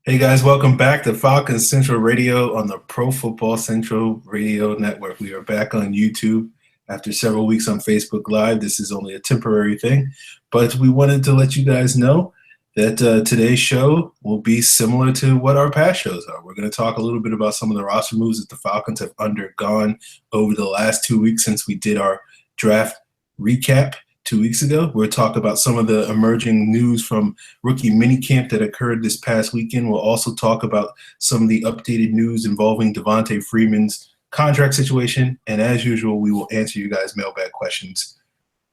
Hey guys, welcome back to Falcons Central Radio on the Pro Football Central Radio Network. We are back on YouTube after several weeks on Facebook Live. This is only a temporary thing, but we wanted to let you guys know that today's show will be similar to what our past shows are. We're going to talk a little bit about some of the roster moves that the Falcons have undergone over the last 2 weeks since we did our draft recap 2 weeks ago. We'll talk about some of the emerging news from rookie minicamp that occurred this past weekend. We'll also talk about some of the updated news involving Devonta Freeman's contract situation. And as usual, we will answer you guys' mailbag questions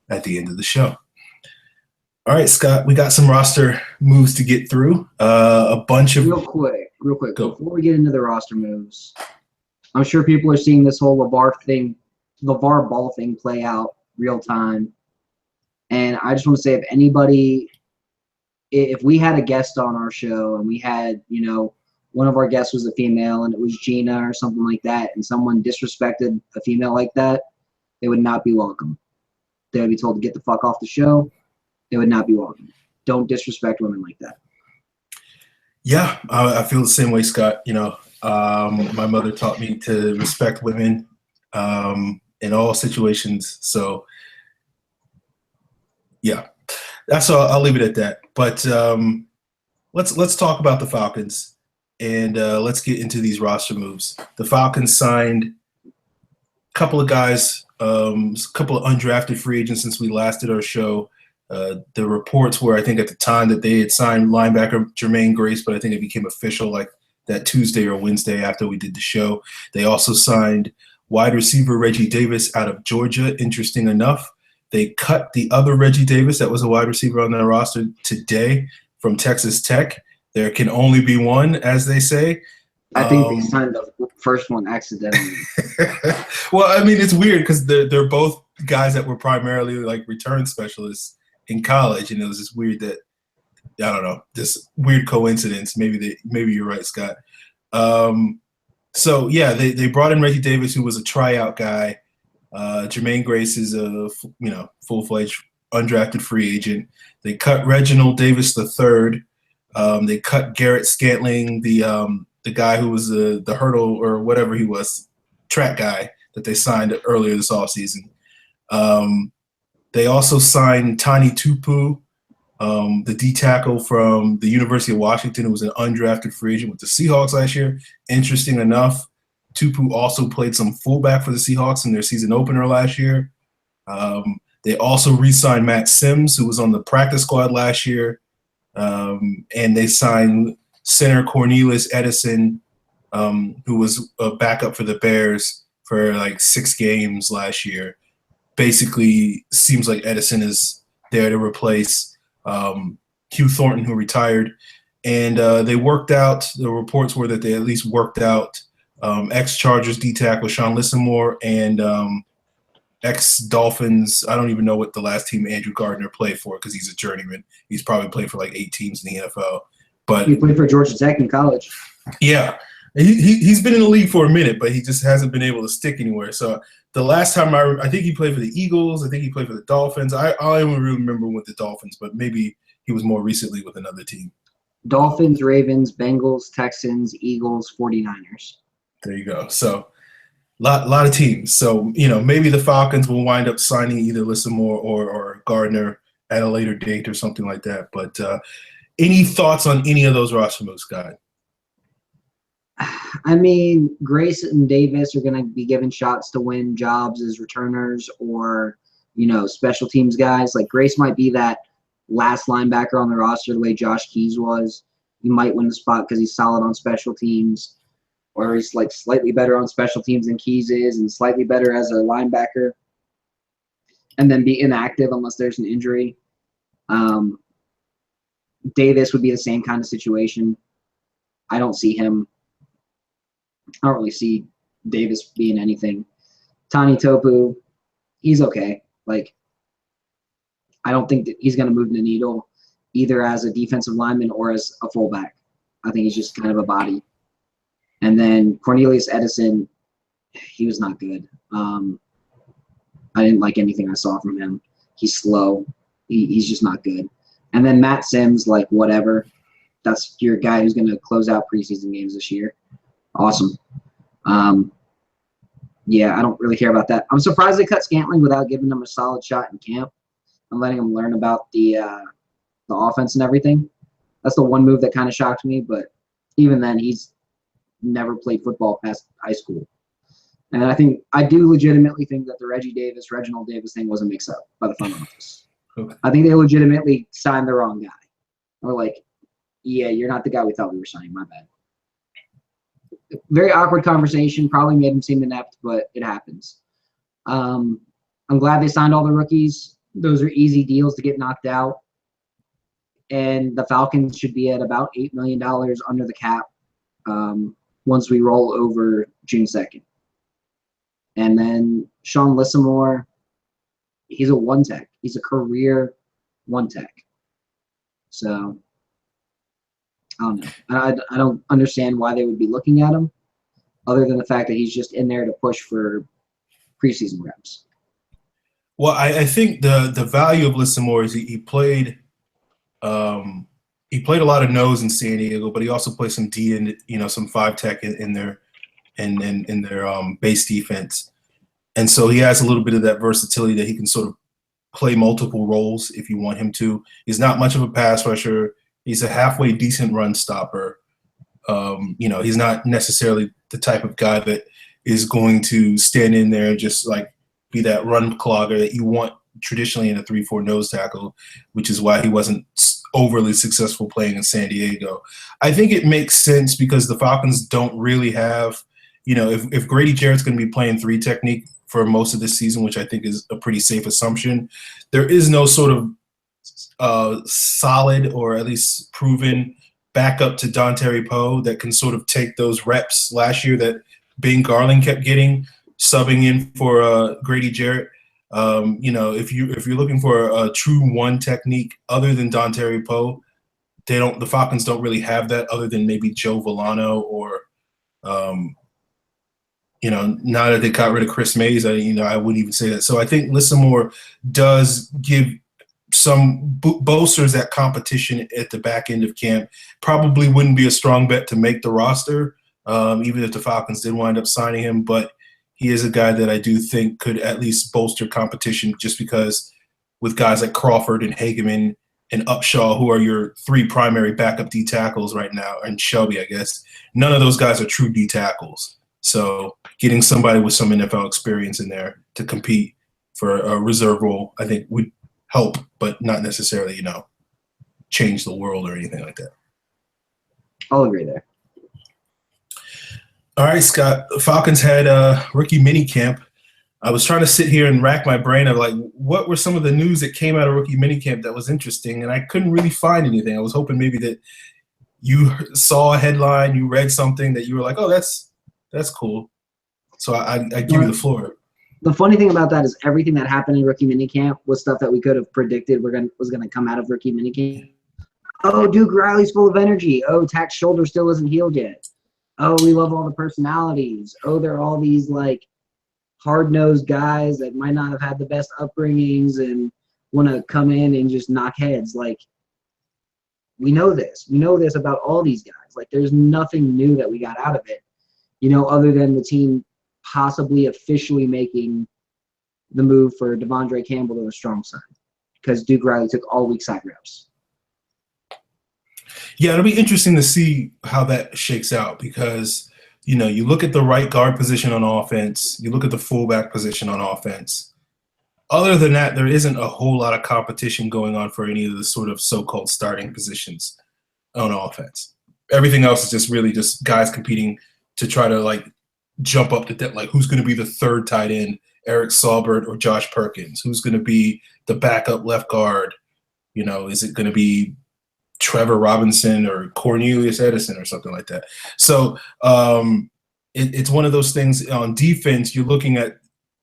at the end of the show. All right, Scott, we got some roster moves to get through. A bunch of Real quick, Go. before we get into the roster moves, I'm sure people are seeing this whole LeVar Ball thing play out real time. And I just want to say, if we had a guest on our show and we had, one of our guests was a female and it was Gina or something like that, and someone disrespected a female like that, they would not be welcome. They would be told to get the fuck off the show. They would not be welcome. Don't disrespect women like that. Yeah, I feel the same way, Scott. My mother taught me to respect women in all situations. So, yeah, that's all. I'll leave it at that. But let's talk about the Falcons and let's get into these roster moves. The Falcons signed a couple of guys, a couple of undrafted free agents since we last did our show. The reports were, I think, at the time that they had signed linebacker Jermaine Grace, but I think it became official like that Tuesday or Wednesday after we did the show. They also signed wide receiver Reggie Davis out of Georgia. Interesting enough, they cut the other Reggie Davis that was a wide receiver on their roster today from Texas Tech. There can only be one, as they say. I think they signed the first one accidentally. Well, I mean, it's weird because they're both guys that were primarily like return specialists in college, and it was just weird that I don't know, this weird coincidence. Maybe you're right, Scott. So yeah, they brought in Reggie Davis, who was a tryout guy. Jermaine Grace is a full-fledged undrafted free agent. They cut Reginald Davis III. They cut Garrett Scantling, the guy who was the hurdle or whatever he was, track guy that they signed earlier this offseason. They also signed Tani Tupu, the D tackle from the University of Washington, who was an undrafted free agent with the Seahawks last year. Interesting enough, Tupu also played some fullback for the Seahawks in their season opener last year. They also re-signed Matt Sims, who was on the practice squad last year. And they signed center Cornelius Edison, who was a backup for the Bears for like 6 games last year. Basically, seems like Edison is there to replace Hugh Thornton, who retired. And they worked out – the reports were that they at least worked out ex-Chargers D-tackle Sean Lissamore and ex-Dolphins – I don't even know what the last team Andrew Gardner played for because he's a journeyman. He's probably played for like 8 teams in the NFL. But he played for Georgia Tech in college. Yeah. He's been in the league for a minute, but he just hasn't been able to stick anywhere. So the last time I think he played for the Eagles. I think he played for the Dolphins. I only really remember with the Dolphins, but maybe he was more recently with another team. Dolphins, Ravens, Bengals, Texans, Eagles, 49ers. There you go. So lot of teams. So, maybe the Falcons will wind up signing either Lissamore or Gardner at a later date or something like that. But any thoughts on any of those roster moves, Scott? I mean, Grace and Davis are going to be given shots to win jobs as returners or, special teams guys. Like Grace might be that last linebacker on the roster the way Josh Keys was. He might win the spot because he's solid on special teams, or he's like slightly better on special teams than Keys is and slightly better as a linebacker, and then be inactive unless there's an injury. Davis would be the same kind of situation. I don't really see Davis being anything. Tani Topu, he's okay. Like, I don't think that he's going to move the needle either as a defensive lineman or as a fullback. I think he's just kind of a body. And then Cornelius Edison, he was not good. I didn't like anything I saw from him. He's slow. He's just not good. And then Matt Sims, like, whatever. that's your guy who's going to close out preseason games this year. Awesome. Yeah, I don't really care about that. I'm surprised they cut Scantling without giving him a solid shot in camp and letting him learn about the offense and everything. That's the one move that kind of shocked me, but even then, he's never played football past high school. And I do legitimately think that the Reginald Davis thing was a mix-up by the front office. Okay. I think they legitimately signed the wrong guy. Or like, yeah, you're not the guy we thought we were signing. My bad. Very awkward conversation. Probably made him seem inept, but it happens. I'm glad they signed all the rookies. Those are easy deals to get knocked out. And the Falcons should be at about $8 million under the cap once we roll over June 2nd. And then Sean Lissamore, he's a one-tech. He's a career one-tech. So, I don't know. I don't understand why they would be looking at him other than the fact that he's just in there to push for preseason reps. Well, I think the value of Lissamore is he played a lot of nose in San Diego, but he also played some D and some 5-tech in their base defense, and so he has a little bit of that versatility that he can sort of play multiple roles if you want him to. He's not much of a pass rusher. He's a halfway decent run stopper. He's not necessarily the type of guy that is going to stand in there and just like be that run clogger that you want traditionally in a 3-4 nose tackle, which is why he wasn't overly successful playing in San Diego. I think it makes sense because the Falcons don't really have, if Grady Jarrett's going to be playing 3 technique for most of this season, which I think is a pretty safe assumption, there is no sort of solid or at least proven backup to Dontari Poe that can sort of take those reps last year that Bing Garland kept getting, subbing in for Grady Jarrett. If you're looking for a true one technique other than Dontari Poe, the Falcons don't really have that other than maybe Joe Villano or now that they got rid of Chris Mays, I wouldn't even say that. So I think Lissamore does give some bolsters that competition at the back end of camp. Probably wouldn't be a strong bet to make the roster, even if the Falcons did wind up signing him. But he is a guy that I do think could at least bolster competition just because with guys like Crawford and Hageman and Upshaw, who are your 3 primary backup D tackles right now, and Shelby, I guess, none of those guys are true D tackles. So getting somebody with some NFL experience in there to compete for a reserve role, I think would help, but not necessarily, change the world or anything like that. I'll agree there. All right, Scott. The Falcons had a rookie mini camp. I was trying to sit here and rack my brain of what were some of the news that came out of rookie mini camp that was interesting, and I couldn't really find anything. I was hoping maybe that you saw a headline, you read something that you were like, oh, that's cool. So I give you the floor. The funny thing about that is everything that happened in rookie minicamp was stuff that we could have predicted was going to come out of rookie minicamp. Oh, Duke Riley's full of energy. Oh, Tack's shoulder still isn't healed yet. Oh, we love all the personalities. Oh, they're all these hard-nosed guys that might not have had the best upbringings and want to come in and just knock heads. We know this. We know this about all these guys. There's nothing new that we got out of it, other than the team possibly officially making the move for Devondre Campbell to a strong side because Duke Riley took all week side reps. Yeah, it'll be interesting to see how that shakes out because, you look at the right guard position on offense, you look at the fullback position on offense. Other than that, there isn't a whole lot of competition going on for any of the sort of so-called starting positions on offense. Everything else is just really just guys competing to try to jump up to depth. Who's going to be the third tight end, Eric Saubert or Josh Perkins? Who's going to be the backup left guard? Is it going to be Trevor Robinson or Cornelius Edison or something like that? So it's one of those things. On defense, you're looking at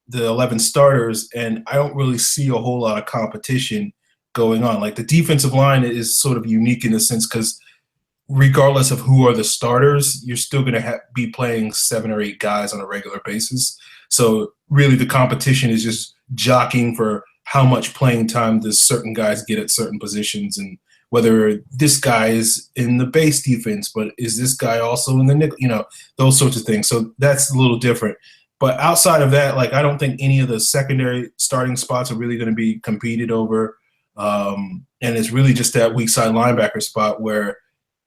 the 11 starters, and I don't really see a whole lot of competition going on. The defensive line is sort of unique in the sense because regardless of who are the starters, you're still going to be playing 7 or 8 guys on a regular basis. So really the competition is just jockeying for how much playing time does certain guys get at certain positions and whether this guy is in the base defense, but is this guy also in the nickel, those sorts of things. So that's a little different. But outside of that, like, I don't think any of the secondary starting spots are really going to be competed over. And it's really just that weak side linebacker spot where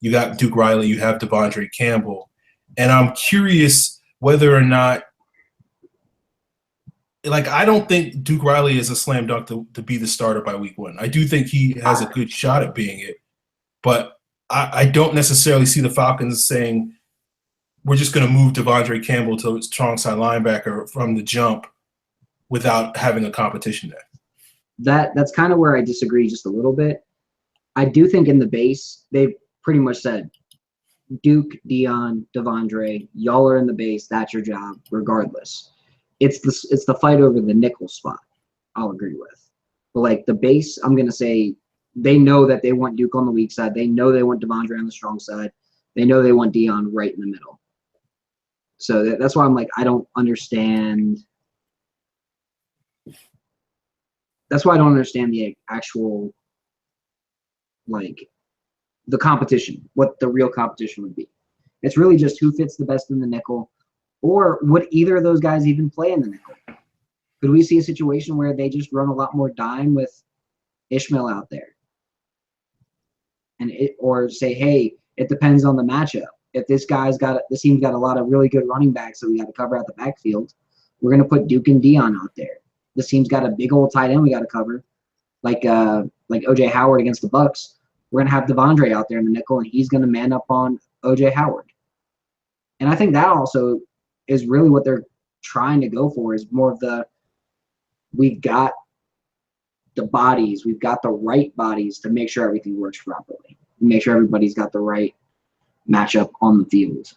you got Duke Riley, you have Devonta Campbell. And I'm curious whether or not, like, I don't think Duke Riley is a slam dunk to be the starter by week 1. I do think he has a good shot at being it. But I don't necessarily see the Falcons saying, we're just going to move Devonta Campbell to a strong side linebacker from the jump without having a competition there. That's kind of where I disagree just a little bit. I do think in the base, they've pretty much said, Duke, Deon, Devondre, y'all are in the base. That's your job, regardless. It's the fight over the nickel spot, I'll agree with. But, like, the base, I'm going to say they know that they want Duke on the weak side. They know they want Devondre on the strong side. They know they want Deon right in the middle. So that's why I'm like, I don't understand. That's why I don't understand the actual, like, the competition, what the real competition would be. It's really just who fits the best in the nickel, or would either of those guys even play in the nickel? Could we see a situation where they just run a lot more dime with Ishmael out there? Or say, hey, it depends on the matchup. If this team's got a lot of really good running backs that we got to cover out the backfield, we're going to put Duke and Deon out there. This team's got a big old tight end we got to cover, like O.J. Howard against the Bucks. We're going to have Devondre out there in the nickel, and he's going to man up on O.J. Howard. And I think that also is really what they're trying to go for, is more of we've got the bodies, we've got the right bodies to make sure everything works properly, make sure everybody's got the right matchup on the field.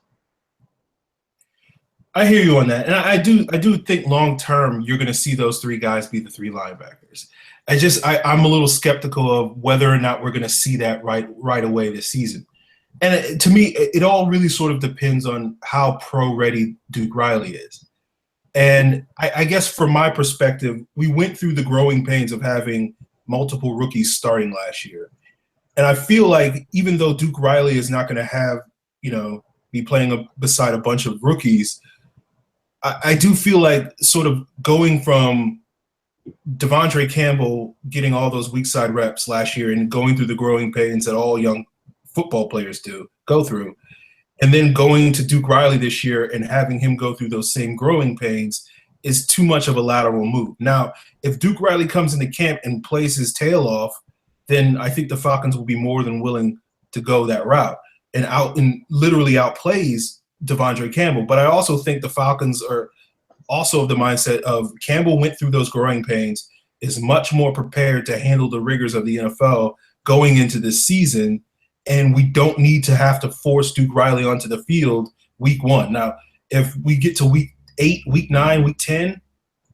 I hear you on that, and I do think long term you're going to see those 3 guys be the 3 linebackers. I'm a little skeptical of whether or not we're going to see that right away this season. And to me, it all really sort of depends on how pro-ready Duke Riley is. And I guess from my perspective, we went through the growing pains of having multiple rookies starting last year. And I feel like even though Duke Riley is not going to have, be playing beside a bunch of rookies, I do feel like sort of going from Devonta Campbell getting all those weak side reps last year and going through the growing pains that all young football players go through, and then going to Duke Riley this year and having him go through those same growing pains is too much of a lateral move. Now, if Duke Riley comes into camp and plays his tail off, then I think the Falcons will be more than willing to go that route and literally outplays Devonta Campbell. But I also think the Falcons are also of the mindset of Campbell went through those growing pains, is much more prepared to handle the rigors of the NFL going into this season, and we don't need to have to force Duke Riley onto the field week 1. Now, if we get to week 8, week 9, week 10,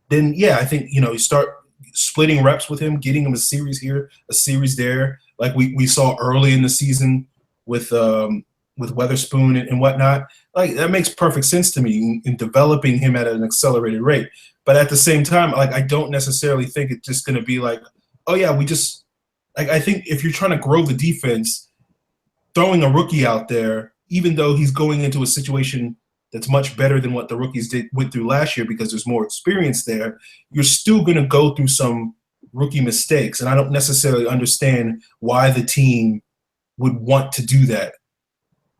then, yeah, I think, you start splitting reps with him, getting him a series here, a series there, like we saw early in the season with Weatherspoon and whatnot. Like, that makes perfect sense to me in developing him at an accelerated rate. But at the same time, like, I don't necessarily think it's just going to be like, oh, yeah, I think if you're trying to grow the defense, throwing a rookie out there, even though he's going into a situation that's much better than what the rookies went through last year because there's more experience there, you're still going to go through some rookie mistakes. And I don't necessarily understand why the team would want to do that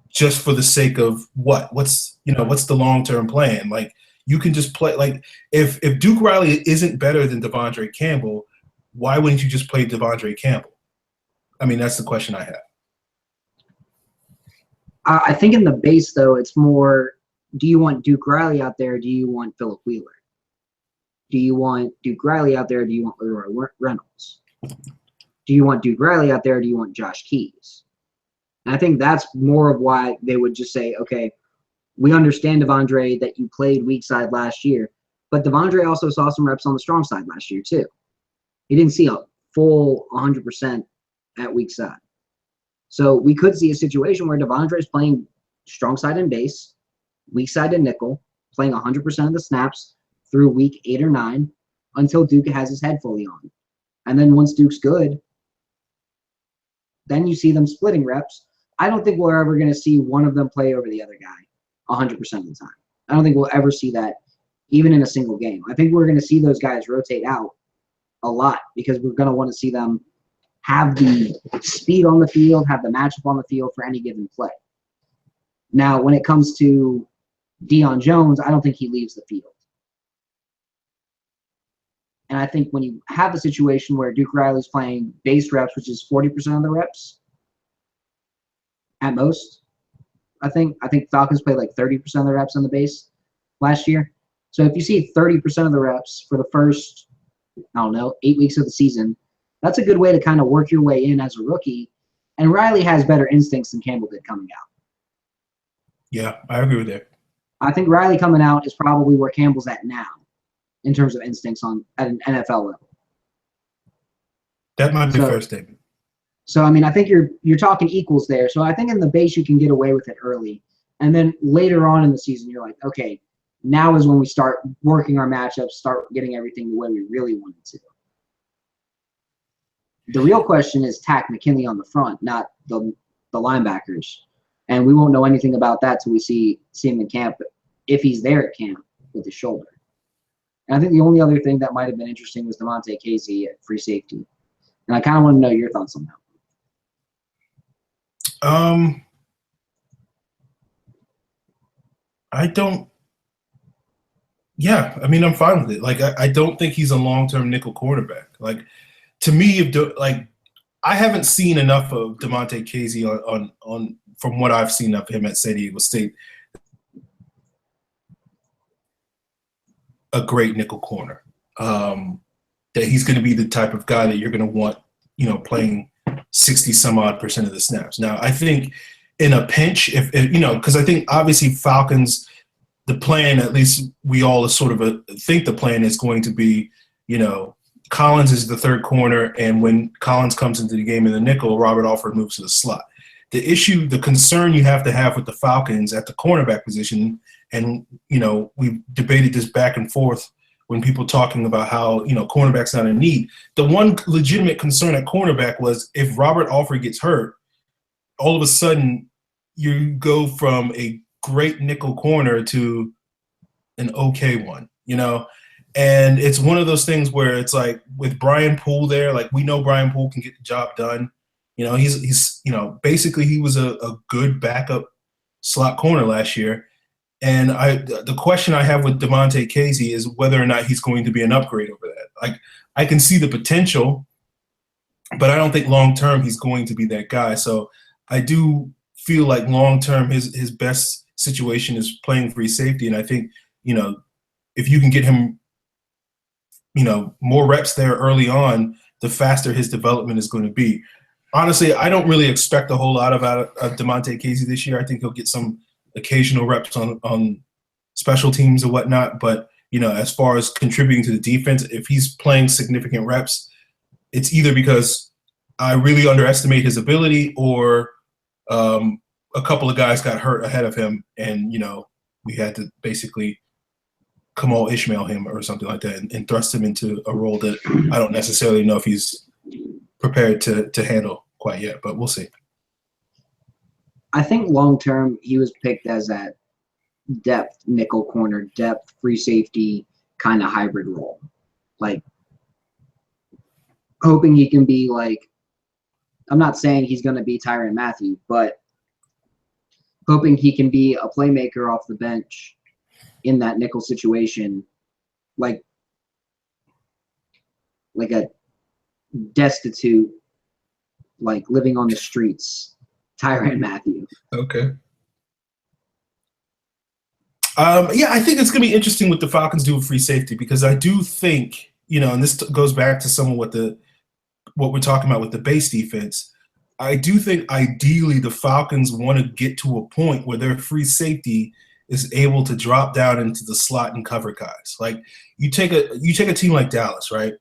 just for the sake of what's the long-term plan? Like, you can just play, like, if Duke Riley isn't better than Devonta Campbell, why wouldn't you just play Devonta Campbell? I mean, that's the question I have. I think in the base, though, it's more, do you want Duke Riley out there, or do you want Phillip Wheeler? Do you want Duke Riley out there, or do you want Leroy Reynolds? Do you want Duke Riley out there, or do you want Josh Keys? And I think that's more of why they would just say, okay, we understand, Devondre, that you played weak side last year, but Devondre also saw some reps on the strong side last year too. He didn't see a full 100% at weak side. So we could see a situation where Devondre is playing strong side and base, weak side and nickel, playing 100% of the snaps through week 8 or 9 until Duke has his head fully on. And then once Duke's good, then you see them splitting reps. I don't think we're ever going to see one of them play over the other guy 100% of the time. I don't think we'll ever see that even in a single game. I think we're going to see those guys rotate out a lot because we're going to want to see them have the speed on the field, have the matchup on the field for any given play. Now, when it comes to Deon Jones, I don't think he leaves the field. And I think when you have a situation where Duke Riley's playing base reps, which is 40% of the reps at most, I think Falcons played like 30% of the reps on the base last year. So if you see 30% of the reps for the first, 8 weeks of the season, that's a good way to kind of work your way in as a rookie. And Riley has better instincts than Campbell did coming out. Yeah, I agree with that. I think Riley coming out is probably where Campbell's at now in terms of instincts at an NFL level. That might be a fair statement. So, I mean, I think you're talking equals there. So I think in the base you can get away with it early. And then later on in the season, you're like, okay, now is when we start working our matchups, start getting everything the way we really want it to. The real question is Tack McKinley on the front, not the linebackers. And we won't know anything about that till we see him in camp, if he's there at camp with his shoulder. And I think the only other thing that might have been interesting was Devonta Casey at free safety. And I kind of want to know your thoughts on that. I'm fine with it. Like, I don't think he's a long-term nickel quarterback. Like, to me, I haven't seen enough of Devonta Casey on from what I've seen of him at San Diego State. A great nickel corner. That he's going to be the type of guy that you're going to want, playing 60-some-odd% of the snaps. Now, I think in a pinch, because I think obviously Falcons, the plan, at least we all sort of think the plan is going to be, Collins is the third corner, and when Collins comes into the game in the nickel, Robert Alford moves to the slot. The concern you have to have with the Falcons at the cornerback position, and, we've debated this back and forth when people talking about how, cornerback's not a need. The one legitimate concern at cornerback was if Robert Alford gets hurt, all of a sudden you go from a great nickel corner to an okay one, And it's one of those things where it's like with Brian Poole there, like we know Brian Poole can get the job done. He's basically he was a good backup slot corner last year. And the question I have with Devonta Casey is whether or not he's going to be an upgrade over that. Like, I can see the potential, but I don't think long-term he's going to be that guy. So I do feel like long-term his best situation is playing free safety. And I think, if you can get him, more reps there early on, the faster his development is going to be. Honestly, I don't really expect a whole lot of Devonta Casey this year. I think he'll get some occasional reps on special teams or whatnot. But, as far as contributing to the defense, if he's playing significant reps, it's either because I really underestimate his ability or a couple of guys got hurt ahead of him and, we had to basically Kamal Ishmael him or something like that and thrust him into a role that I don't necessarily know if he's prepared to handle quite yet, but we'll see. I think long-term he was picked as that depth nickel corner, depth free safety kind of hybrid role. Like, hoping he can be like, I'm not saying he's going to be Tyrann Mathieu, but hoping he can be a playmaker off the bench in that nickel situation, like a destitute, like living on the streets Tyrann Mathieu. Okay. I think it's going to be interesting what the Falcons do with free safety because I do think, and this goes back to some of what we're talking about with the base defense. I do think ideally the Falcons want to get to a point where their free safety is able to drop down into the slot and cover guys. Like you take a team like Dallas, right?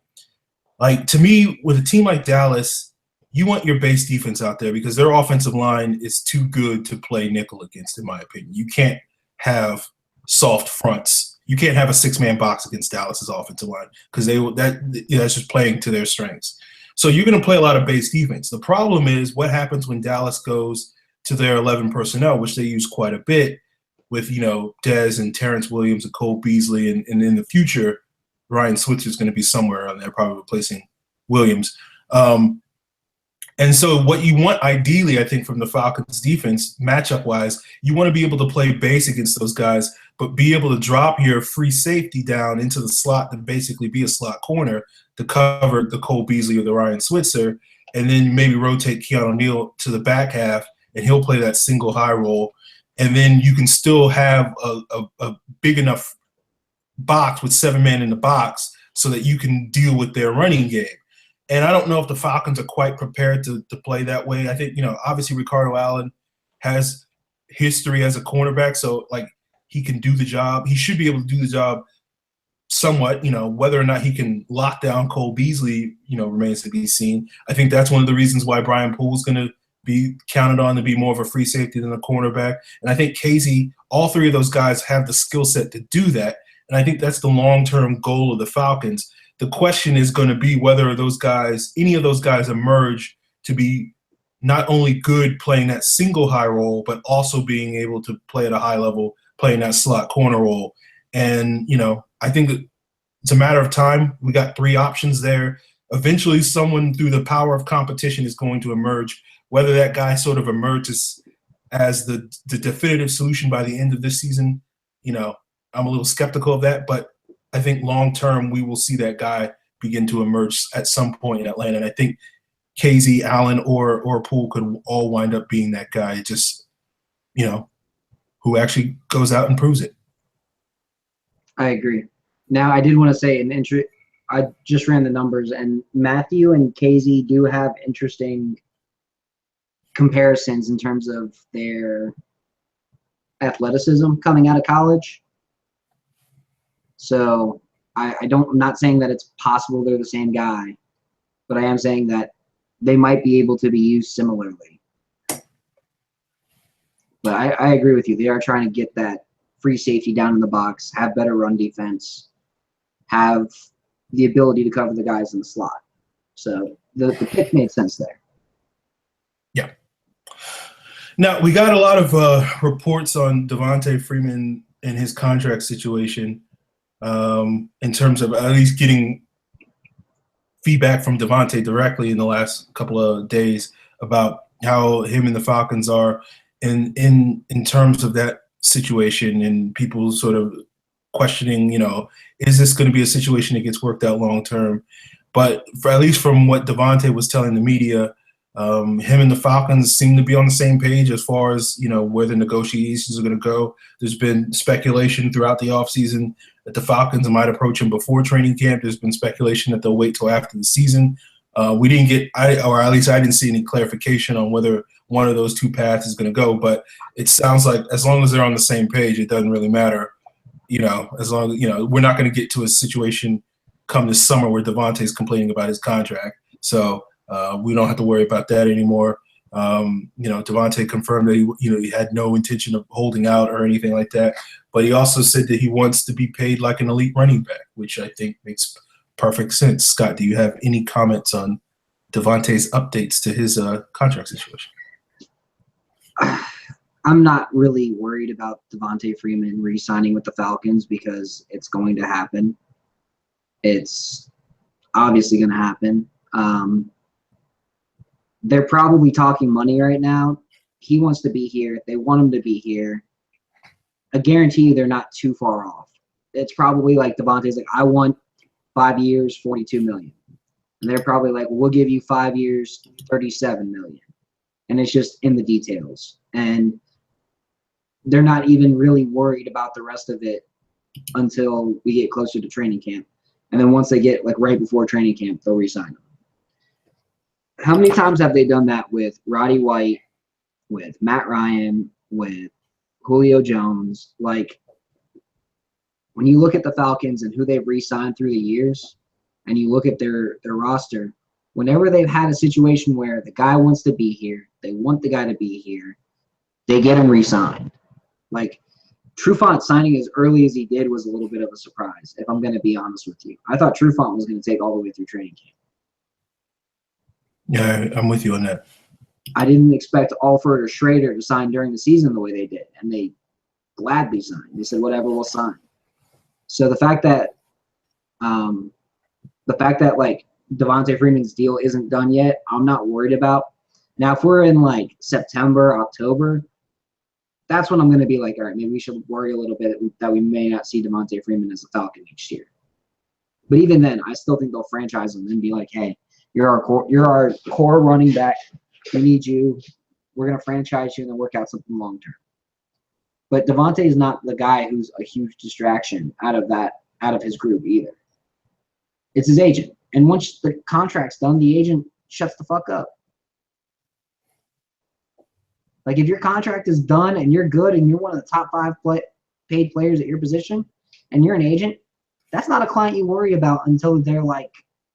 Like to me, with a team like Dallas, you want your base defense out there because their offensive line is too good to play nickel against, in my opinion. You can't have soft fronts. You can't have a 6-man box against Dallas's offensive line because that's just playing to their strengths. So you're going to play a lot of base defense. The problem is what happens when Dallas goes to their 11 personnel, which they use quite a bit with, Dez and Terrence Williams and Cole Beasley. And in the future, Ryan Switzer is going to be somewhere on there, probably replacing Williams. And so what you want ideally, I think, from the Falcons defense, matchup-wise, you want to be able to play base against those guys, but be able to drop your free safety down into the slot to basically be a slot corner to cover the Cole Beasley or the Ryan Switzer, and then maybe rotate Keanu Neal to the back half, and he'll play that single high role. And then you can still have a big enough box with 7 men in the box so that you can deal with their running game. And I don't know if the Falcons are quite prepared to play that way. I think, obviously Ricardo Allen has history as a cornerback, so, he can do the job. He should be able to do the job somewhat. Whether or not he can lock down Cole Beasley, remains to be seen. I think that's one of the reasons why Brian Poole's going to be counted on to be more of a free safety than a cornerback. And I think Casey, all three of those guys have the skill set to do that. And I think that's the long-term goal of the Falcons. The question is going to be whether any of those guys emerge to be not only good playing that single high role, but also being able to play at a high level, playing that slot corner role. And, I think that it's a matter of time. We got 3 options there. Eventually someone through the power of competition is going to emerge. Whether that guy sort of emerges as the definitive solution by the end of this season, I'm a little skeptical of that, but I think long-term we will see that guy begin to emerge at some point in Atlanta. And I think Casey, Allen, or Poole could all wind up being that guy, just, who actually goes out and proves it. I agree. Now, I did want to say I just ran the numbers, and Matthew and Casey do have interesting comparisons in terms of their athleticism coming out of college. So I'm not saying that it's possible they're the same guy, but I am saying that they might be able to be used similarly. But I agree with you. They are trying to get that free safety down in the box, have better run defense, have the ability to cover the guys in the slot. So the pick made sense there. Yeah. Now, we got a lot of reports on Devonta Freeman and his contract situation. In terms of at least getting feedback from Devonta directly in the last couple of days about how him and the Falcons are in terms of that situation, and people sort of questioning, is this going to be a situation that gets worked out long term? But at least from what Devonta was telling the media, him and the Falcons seem to be on the same page as far as, where the negotiations are going to go. There's been speculation throughout the offseason that the Falcons might approach him before training camp. There's been speculation that they'll wait till after the season. We didn't get, or at least I didn't see any clarification on whether one of those two paths is going to go. But it sounds like as long as they're on the same page, it doesn't really matter. As long as, we're not going to get to a situation come this summer where Devonta is complaining about his contract. So we don't have to worry about that anymore. Devonta confirmed that he had no intention of holding out or anything like that. But he also said that he wants to be paid like an elite running back, which I think makes perfect sense. Scott, do you have any comments on Devonta's updates to his contract situation? I'm not really worried about Devonta Freeman re-signing with the Falcons because it's going to happen. It's obviously going to happen. They're probably talking money right now. He wants to be here. They want him to be here. I guarantee you they're not too far off. It's probably like Devonta's like, I want 5 years, $42 million. And they're probably like, we'll give you 5 years, $37 million. And it's just in the details. And they're not even really worried about the rest of it until we get closer to training camp. And then once they get right before training camp, they'll re-sign them. How many times have they done that with Roddy White, with Matt Ryan, with Julio Jones? When you look at the Falcons and who they've re-signed through the years, and you look at their roster, whenever they've had a situation where the guy wants to be here, they want the guy to be here, they get him re-signed. Trufant signing as early as he did was a little bit of a surprise, if I'm going to be honest with you. I thought Trufant was going to take all the way through training camp. Yeah, I'm with you on that. I didn't expect Alford or Schrader to sign during the season the way they did, and they gladly signed. They said, whatever, we'll sign. So the fact that like Devonta Freeman's deal isn't done yet, I'm not worried about. Now, if we're in like September, October, that's when I'm going to be like, all right, maybe we should worry a little bit that we may not see Devonta Freeman as a Falcon next year. But even then, I still think they'll franchise him and be like, hey, you're our core running back. We need you. We're going to franchise you and then work out something long term. But Devonta is not the guy who's a huge distraction out of his group either. It's his agent. And once the contract's done, the agent shuts the fuck up. Like, if your contract is done and you're good and you're one of the top 5 paid players at your position and you're an agent, that's not a client you worry about until they're, like,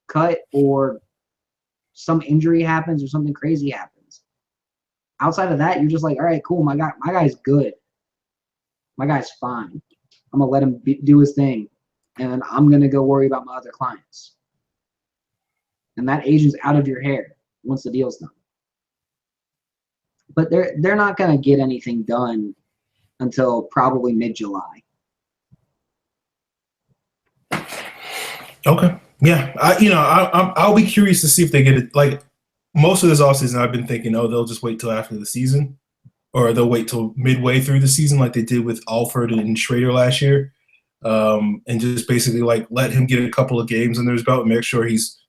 cut or some injury happens or something crazy happens. Outside of that, you're just like, all right, cool, my guy's good. My guy's fine. I'm going to let him do his thing, and then I'm going to go worry about my other clients. And that agent's out of your hair once the deal's done. But they're not going to get anything done until probably mid-July. Okay. Yeah. I'll be curious to see if they get it. Like, most of this offseason, I've been thinking, they'll just wait till after the season, or they'll wait till midway through the season like they did with Alford and Schrader last year, and just basically, like, let him get a couple of games under his belt and make sure he's,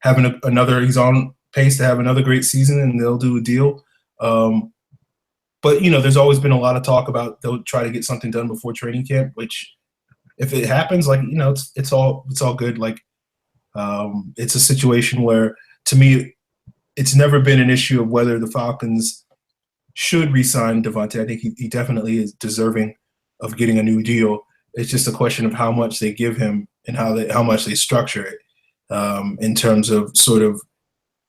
having he's on pace to have another great season, and they'll do a deal. But there's always been a lot of talk about they'll try to get something done before training camp, which if it happens, like, it's all good. Like, it's a situation where, to me, it's never been an issue of whether the Falcons should re-sign Devonta. I think he definitely is deserving of getting a new deal. It's just a question of how much they give him and how much they structure it, in terms of sort of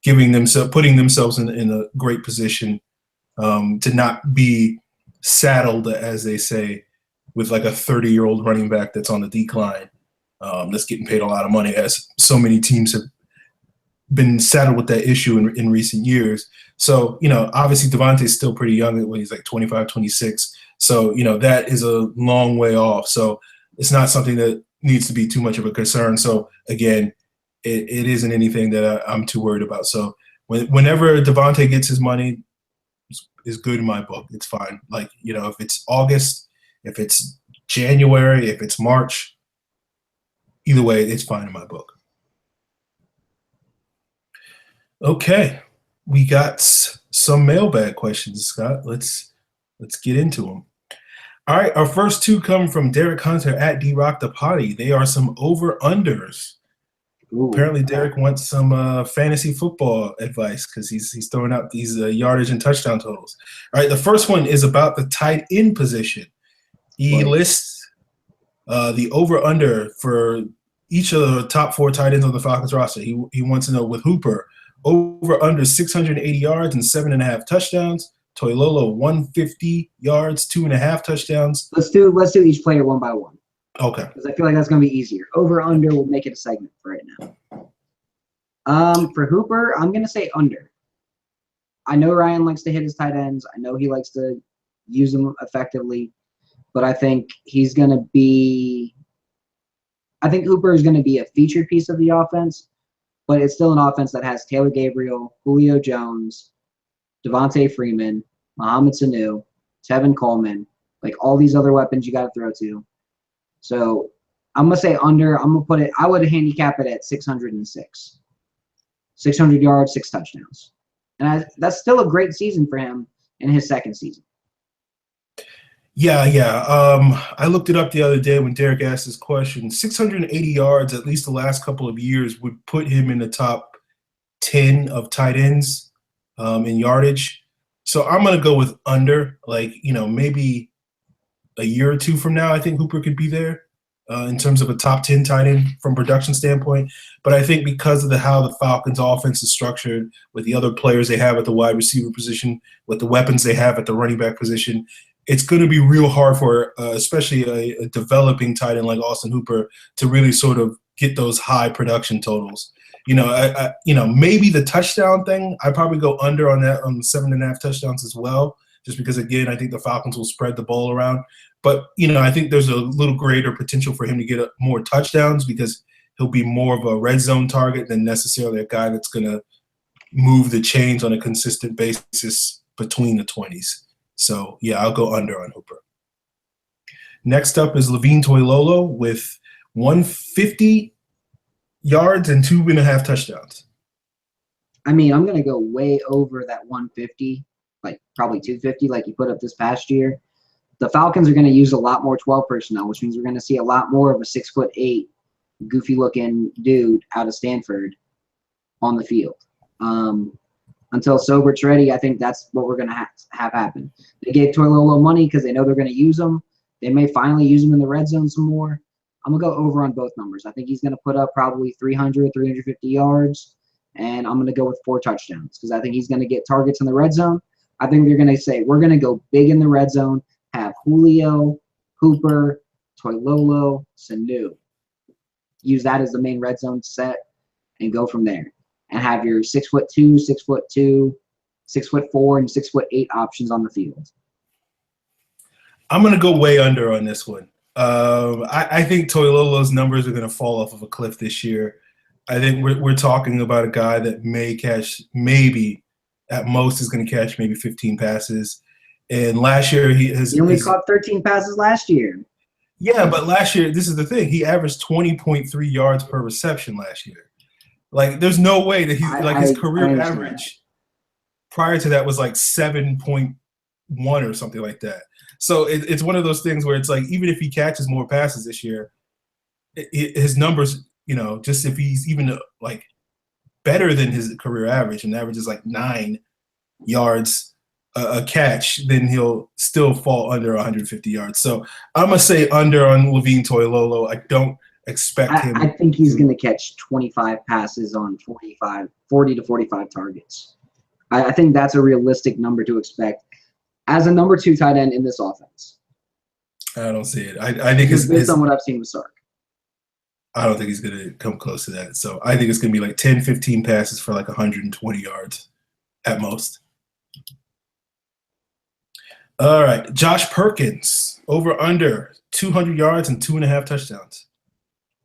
putting themselves in a great position to not be saddled, as they say, with like a 30-year-old running back that's on the decline, that's getting paid a lot of money, as so many teams have been saddled with that issue in recent years. So, obviously Devonta's still pretty young when he's like 25, 26. So, that is a long way off. So it's not something that needs to be too much of a concern. So, again, it isn't anything that I'm too worried about. So whenever Devonta gets his money, is good in my book. It's fine. Like, if it's August, if it's January, if it's March, either way, it's fine in my book. Okay, we got some mailbag questions, Scott. Let's get into them. All right, our first two come from Derek Hunter at D-Rock the Potty. They are some over-unders. Ooh. Apparently, Derek wants some fantasy football advice because he's throwing out these yardage and touchdown totals. All right, the first one is about the tight end position. He lists the over-under for each of the top 4 tight ends on the Falcons roster. He wants to know, with Hooper, over-under 680 yards and 7.5 touchdowns. Toilolo, 150 yards, 2.5 touchdowns. Let's do each player one by one. Okay. Because I feel like that's going to be easier. Over-under, we'll make it a segment for right now. For Hooper, I'm going to say under. I know Ryan likes to hit his tight ends. I know he likes to use them effectively. But I think he's going to be – I think Hooper is going to be a featured piece of the offense. But it's still an offense that has Taylor Gabriel, Julio Jones, Devonta Freeman, Mohamed Sanu, Tevin Coleman, like all these other weapons you got to throw to. So I'm going to say under. I'm going to put it – I would handicap it at 606. 600 yards, 6 touchdowns. And that's still a great season for him in his second season. Yeah. I looked it up the other day when Derek asked this question. 680 yards, at least the last couple of years, would put him in the top 10 of tight ends in yardage. So I'm going to go with under. Like, maybe a year or two from now, I think Hooper could be there in terms of a top 10 tight end from production standpoint. But I think because of how the Falcons' offense is structured, with the other players they have at the wide receiver position, with the weapons they have at the running back position, it's going to be real hard for especially a developing tight end like Austin Hooper to really sort of get those high production totals. maybe the touchdown thing, I'd probably go under on that, on 7.5 touchdowns as well, just because, again, I think the Falcons will spread the ball around. But, I think there's a little greater potential for him to get more touchdowns because he'll be more of a red zone target than necessarily a guy that's going to move the chains on a consistent basis between the 20s. So, yeah, I'll go under on Hooper. Next up is Levine Toilolo with 150 yards and 2.5 touchdowns. I mean, I'm going to go way over that 150, like probably 250 like he put up this past year. The Falcons are going to use a lot more 12 personnel, which means we're going to see a lot more of a 6'8", goofy-looking dude out of Stanford on the field. Until Sobert's ready, I think that's what we're going to have happen. They gave Toilolo money because they know they're going to use him. They may finally use him in the red zone some more. I'm going to go over on both numbers. I think he's going to put up probably 300, 350 yards, and I'm going to go with 4 touchdowns because I think he's going to get targets in the red zone. I think they're going to say, we're going to go big in the red zone, have Julio, Hooper, Toilolo, Sanu. Use that as the main red zone set and go from there. And have your 6'2", 6'2", 6'4", and 6'8" options on the field. I'm going to go way under on this one. I think Toilolo's numbers are going to fall off of a cliff this year. I think we're talking about a guy that may catch, maybe at most is going to catch maybe 15 passes. And last year he only caught 13 passes last year. Yeah, but last year, this is the thing. He averaged 20.3 yards per reception last year. Like, there's no way that his career average prior to that was like 7.1 or something like that. So it's one of those things where it's like, even if he catches more passes this year, his numbers, just if he's even like better than his career average, and average is like 9 yards a catch, then he'll still fall under 150 yards. So I'm going to say under on Levine Toilolo. I don't expect him. I think he's going to catch 25 passes on 40 to 45 targets. I think that's a realistic number to expect as a number 2 tight end in this offense. I don't see it. I think it's based on what I've seen with Sark. I don't think he's going to come close to that. So I think it's going to be like 10, 15 passes for like 120 yards at most. All right, Josh Perkins, over under 200 yards and 2.5 touchdowns.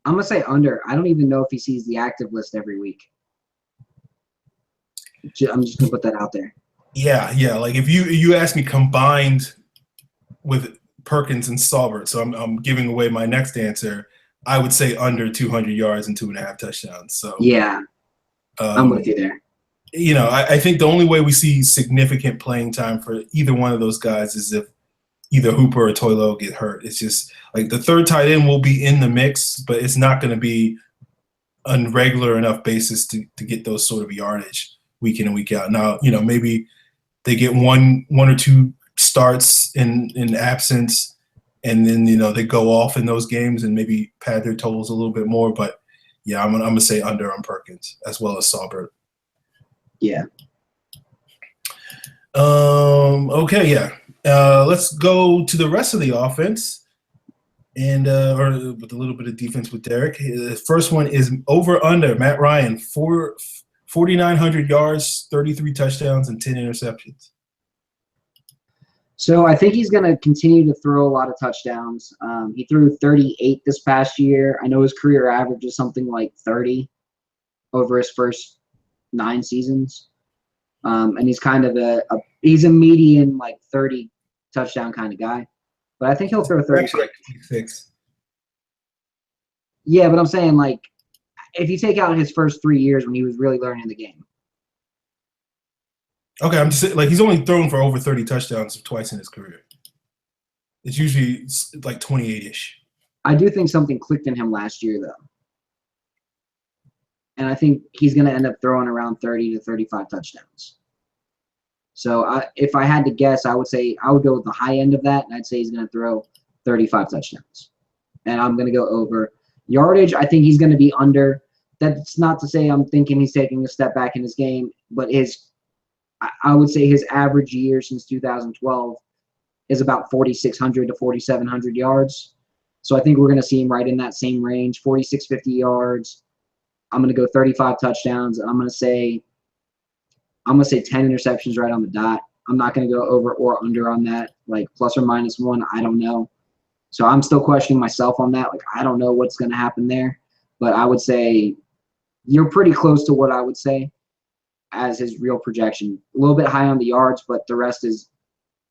I'm going to say under. I don't even know if he sees the active list every week. I'm just going to put that out there. Yeah. Like if you ask me combined with Perkins and Saubert, so I'm giving away my next answer, I would say under 200 yards and 2.5 touchdowns. So yeah, I'm with you there. I think the only way we see significant playing time for either one of those guys is if either Hooper or Toilolo get hurt. It's just like the third tight end will be in the mix, but it's not going to be on regular enough basis to get those sort of yardage week in and week out. Now, maybe they get one or two starts in absence, and then they go off in those games and maybe pad their totals a little bit more. But yeah, I'm gonna say under on Perkins as well as Saubert. Yeah. Okay. Yeah. Let's go to the rest of the offense, and or with a little bit of defense with Derek. The first one is over under Matt Ryan 4,900 yards, 33 touchdowns, and 10 interceptions. So I think he's going to continue to throw a lot of touchdowns. He threw 38 this past year. I know his career average is something like 30 over his first 9 seasons. And he's kind of he's a median, like 30 touchdown kind of guy. But I think he'll throw 36. Yeah, but I'm saying, like, if you take out his first 3 years when he was really learning the game. Okay, I'm just saying, like, he's only thrown for over 30 touchdowns twice in his career. It's usually like 28-ish. I do think something clicked in him last year, though. And I think he's going to end up throwing around 30 to 35 touchdowns. So if I had to guess, I would say I would go with the high end of that, and I'd say he's going to throw 35 touchdowns. And I'm going to go over. Yardage, I think he's going to be under. That's not to say I'm thinking he's taking a step back in his game, but I would say his average year since 2012 is about 4,600 to 4,700 yards. So I think we're going to see him right in that same range, 4,650 yards. I'm going to go 35 touchdowns. I'm going to say 10 interceptions right on the dot. I'm not going to go over or under on that, like plus or minus 1. I don't know. So I'm still questioning myself on that. Like, I don't know what's going to happen there. But I would say you're pretty close to what I would say as his real projection. A little bit high on the yards, but the rest is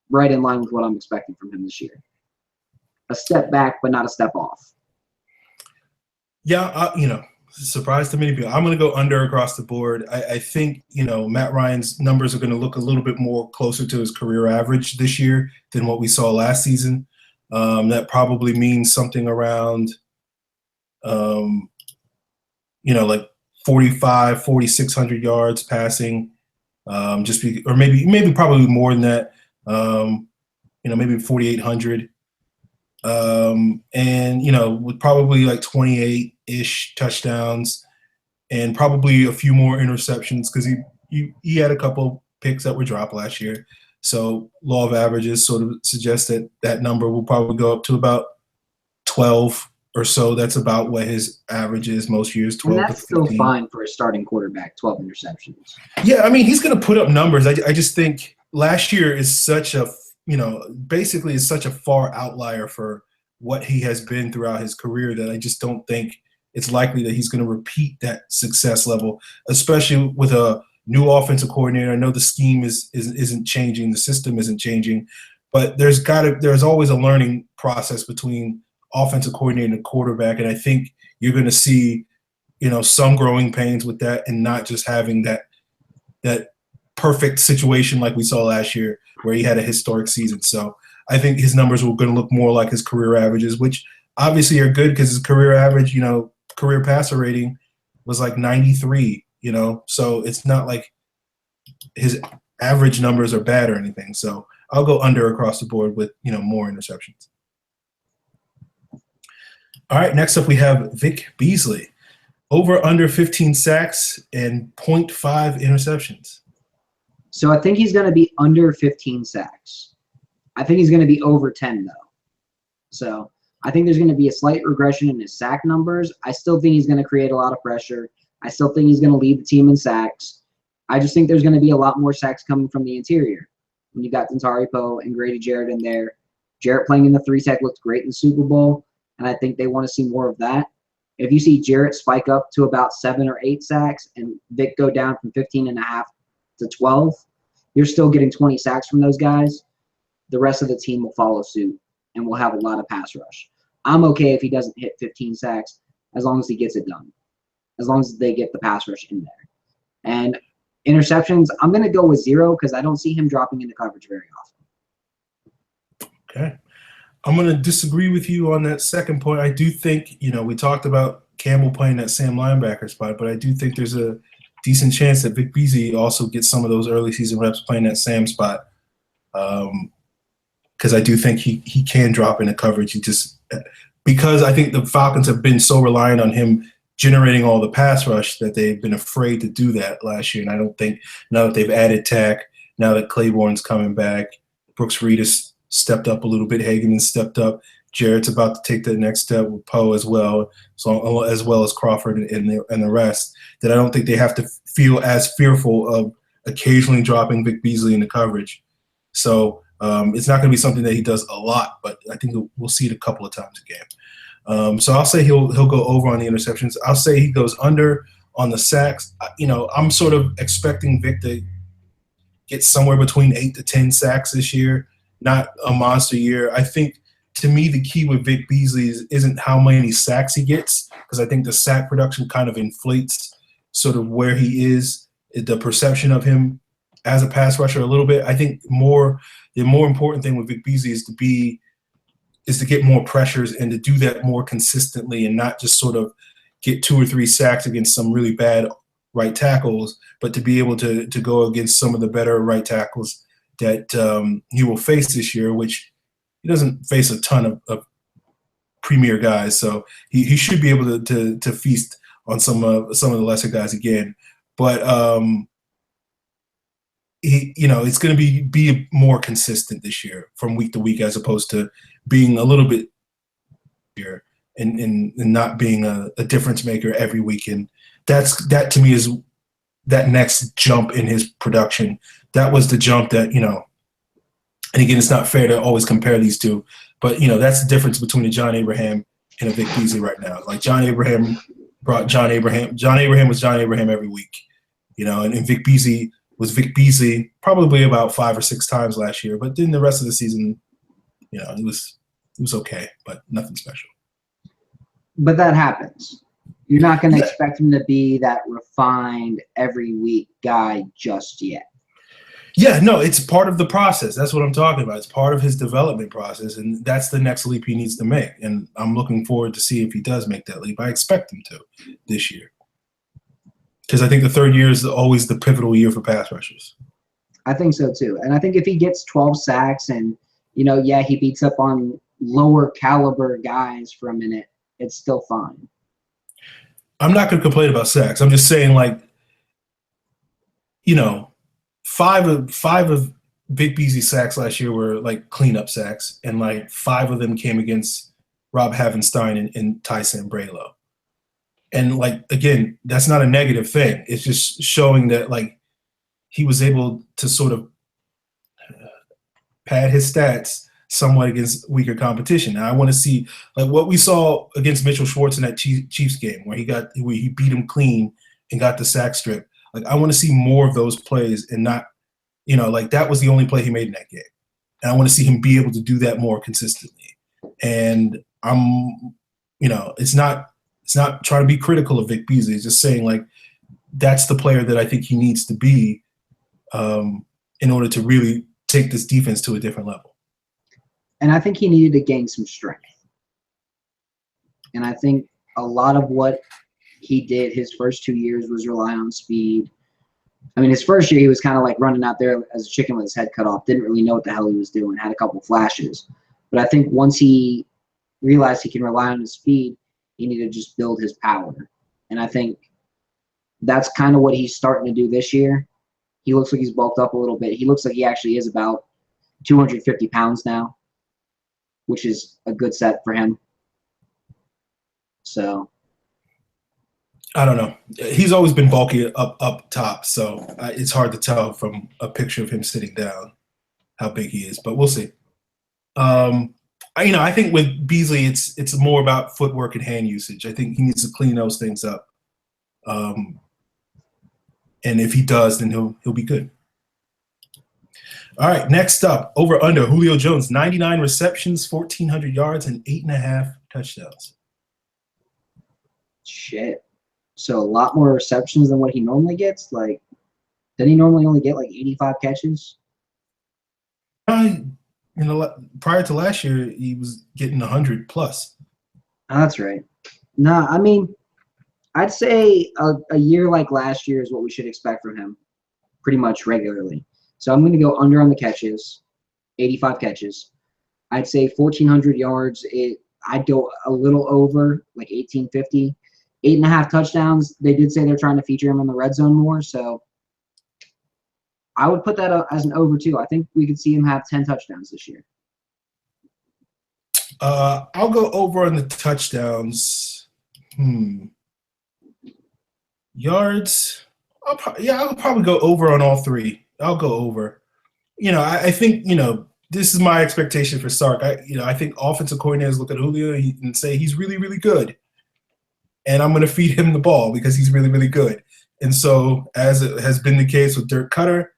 right in line with what I'm expecting from him this year. A step back, but not a step off. Yeah, surprise to many people. I'm going to go under across the board. I think, Matt Ryan's numbers are going to look a little bit more closer to his career average this year than what we saw last season. That probably means something around, like 4,600 yards passing, or maybe probably more than that, maybe 4,800. With probably like 28-ish touchdowns and probably a few more interceptions because he had a couple picks that were dropped last year. So law of averages sort of suggests that number will probably go up to about 12 or so. That's about what his average is most years, 12 and that's to 15. Still fine for a starting quarterback, 12 interceptions. Yeah, I mean, he's going to put up numbers. I just think last year is such a basically is such a far outlier for what he has been throughout his career that I just don't think it's likely that he's going to repeat that success level, especially with a new offensive coordinator. I know the scheme isn't changing, the system isn't changing, but there's always a learning process between offensive coordinator and quarterback, and I think you're going to see, some growing pains with that, and not just having that perfect situation like we saw last year where he had a historic season. So I think his numbers were going to look more like his career averages, which obviously are good because his career average, career passer rating was like 93, so it's not like his average numbers are bad or anything. So I'll go under across the board with, more interceptions. All right, next up we have Vic Beasley. Over under 15 sacks and 0.5 interceptions. So I think he's going to be under 15 sacks. I think he's going to be over 10, though. So I think there's going to be a slight regression in his sack numbers. I still think he's going to create a lot of pressure. I still think he's going to lead the team in sacks. I just think there's going to be a lot more sacks coming from the interior. When you got Dontari Poe and Grady Jarrett in there. Jarrett playing in the 3-tech looked great in the Super Bowl, and I think they want to see more of that. If you see Jarrett spike up to about 7 or 8 sacks and Vic go down from 15.5 to 12, you're still getting 20 sacks from those guys. The rest of the team will follow suit, and we'll have a lot of pass rush. I'm okay if he doesn't hit 15 sacks as long as he gets it done, as long as they get the pass rush in there. And interceptions, I'm going to go with 0 because I don't see him dropping into coverage very often. Okay. I'm going to disagree with you on that second point. I do think, we talked about Campbell playing that Sam linebacker spot, but I do think there's a decent chance that Vic Beasley also gets some of those early season reps playing that Sam spot. Because I do think he can drop into coverage. Because I think the Falcons have been so reliant on him generating all the pass rush that they've been afraid to do that last year. And I don't think now that they've added Tack, now that Claiborne's coming back, Brooks Reed has stepped up a little bit, Hageman stepped up, Jarrett's about to take the next step with Poe as well, so as well as Crawford and the rest, that I don't think they have to feel as fearful of occasionally dropping Vic Beasley into coverage. So it's not going to be something that he does a lot, but I think we'll see it a couple of times a game. So I'll say he'll go over on the interceptions. I'll say he goes under on the sacks. I'm sort of expecting Vic to get somewhere between 8 to 10 sacks this year, not a monster year. I think, to me, the key with Vic Beasley isn't how many sacks he gets, because I think the sack production kind of inflates sort of where he is, the perception of him as a pass rusher a little bit. I think the more important thing with Vic Beasley is to get more pressures and to do that more consistently and not just sort of get 2 or 3 sacks against some really bad right tackles, but to be able to go against some of the better right tackles that he will face this year, which he doesn't face a ton of premier guys. So he should be able to feast on some of the lesser guys again. But it's going to be more consistent this year from week to week, as opposed to being a little bit here and not being a difference maker every week. And that to me is that next jump in his production. That was the jump that, and again, it's not fair to always compare these two, but, that's the difference between a John Abraham and a Vic Beasley right now. Like John Abraham brought John Abraham. John Abraham was John Abraham every week, and Vic Beasley was Vic Beasley probably about 5 or 6 times last year. But then the rest of the season, it was okay, but nothing special. But that happens. You're not going to expect him to be that refined every week guy just yet. Yeah, no, it's part of the process. That's what I'm talking about. It's part of his development process, and that's the next leap he needs to make. And I'm looking forward to see if he does make that leap. I expect him to this year, because I think the third year is always the pivotal year for pass rushers. I think so too. And I think if he gets 12 sacks and, he beats up on lower caliber guys for a minute, it's still fine. I'm not going to complain about sacks. I'm just saying, five of Vic Beasley's sacks last year were like cleanup sacks, and 5 of them came against Rob Havenstein and Tyson Braylow. And again, that's not a negative thing. It's just showing that he was able to sort of pad his stats somewhat against weaker competition. Now I want to see what we saw against Mitchell Schwartz in that Chiefs game where he beat him clean and got the sack strip. I want to see more of those plays and not, that was the only play he made in that game. And I want to see him be able to do that more consistently. And it's not trying to be critical of Vic Beasley. It's just saying that's the player that I think he needs to be in order to really take this defense to a different level. And I think he needed to gain some strength. And I think a lot of what he did his first 2 years was rely on speed. I mean, his first year, he was kind of running out there as a chicken with his head cut off, didn't really know what the hell he was doing, had a couple flashes. But I think once he realized he can rely on his speed, he needed to just build his power. And I think that's kind of what he's starting to do this year. He looks like he's bulked up a little bit. He looks like he actually is about 250 pounds now, which is a good set for him. So I don't know. He's always been bulky up top, so it's hard to tell from a picture of him sitting down how big he is, but we'll see. I think with Beasley, it's more about footwork and hand usage. I think he needs to clean those things up, and if he does, then he'll be good. All right, next up, over under Julio Jones, 99 receptions, 1,400 yards, and 8.5 touchdowns. Shit. So a lot more receptions than what he normally gets? Didn't he normally only get 85 catches? Prior to last year, he was getting 100 plus. Oh, that's right. No, I mean, I'd say a year like last year is what we should expect from him pretty much regularly. So I'm going to go under on the catches, 85 catches. I'd say 1,400 yards. I'd go a little over, 1,850. 8.5 touchdowns. They did say they're trying to feature him in the red zone more, so I would put that as an over too. I think we could see him have 10 touchdowns this year. I'll go over on the touchdowns. Yards. I'll probably go over on all 3. I'll go over. I think this is my expectation for Sark. I think offensive coordinators look at Julio and say he's really, really good. And I'm going to feed him the ball because he's really, really good. And so, as it has been the case with Dirk Cutter,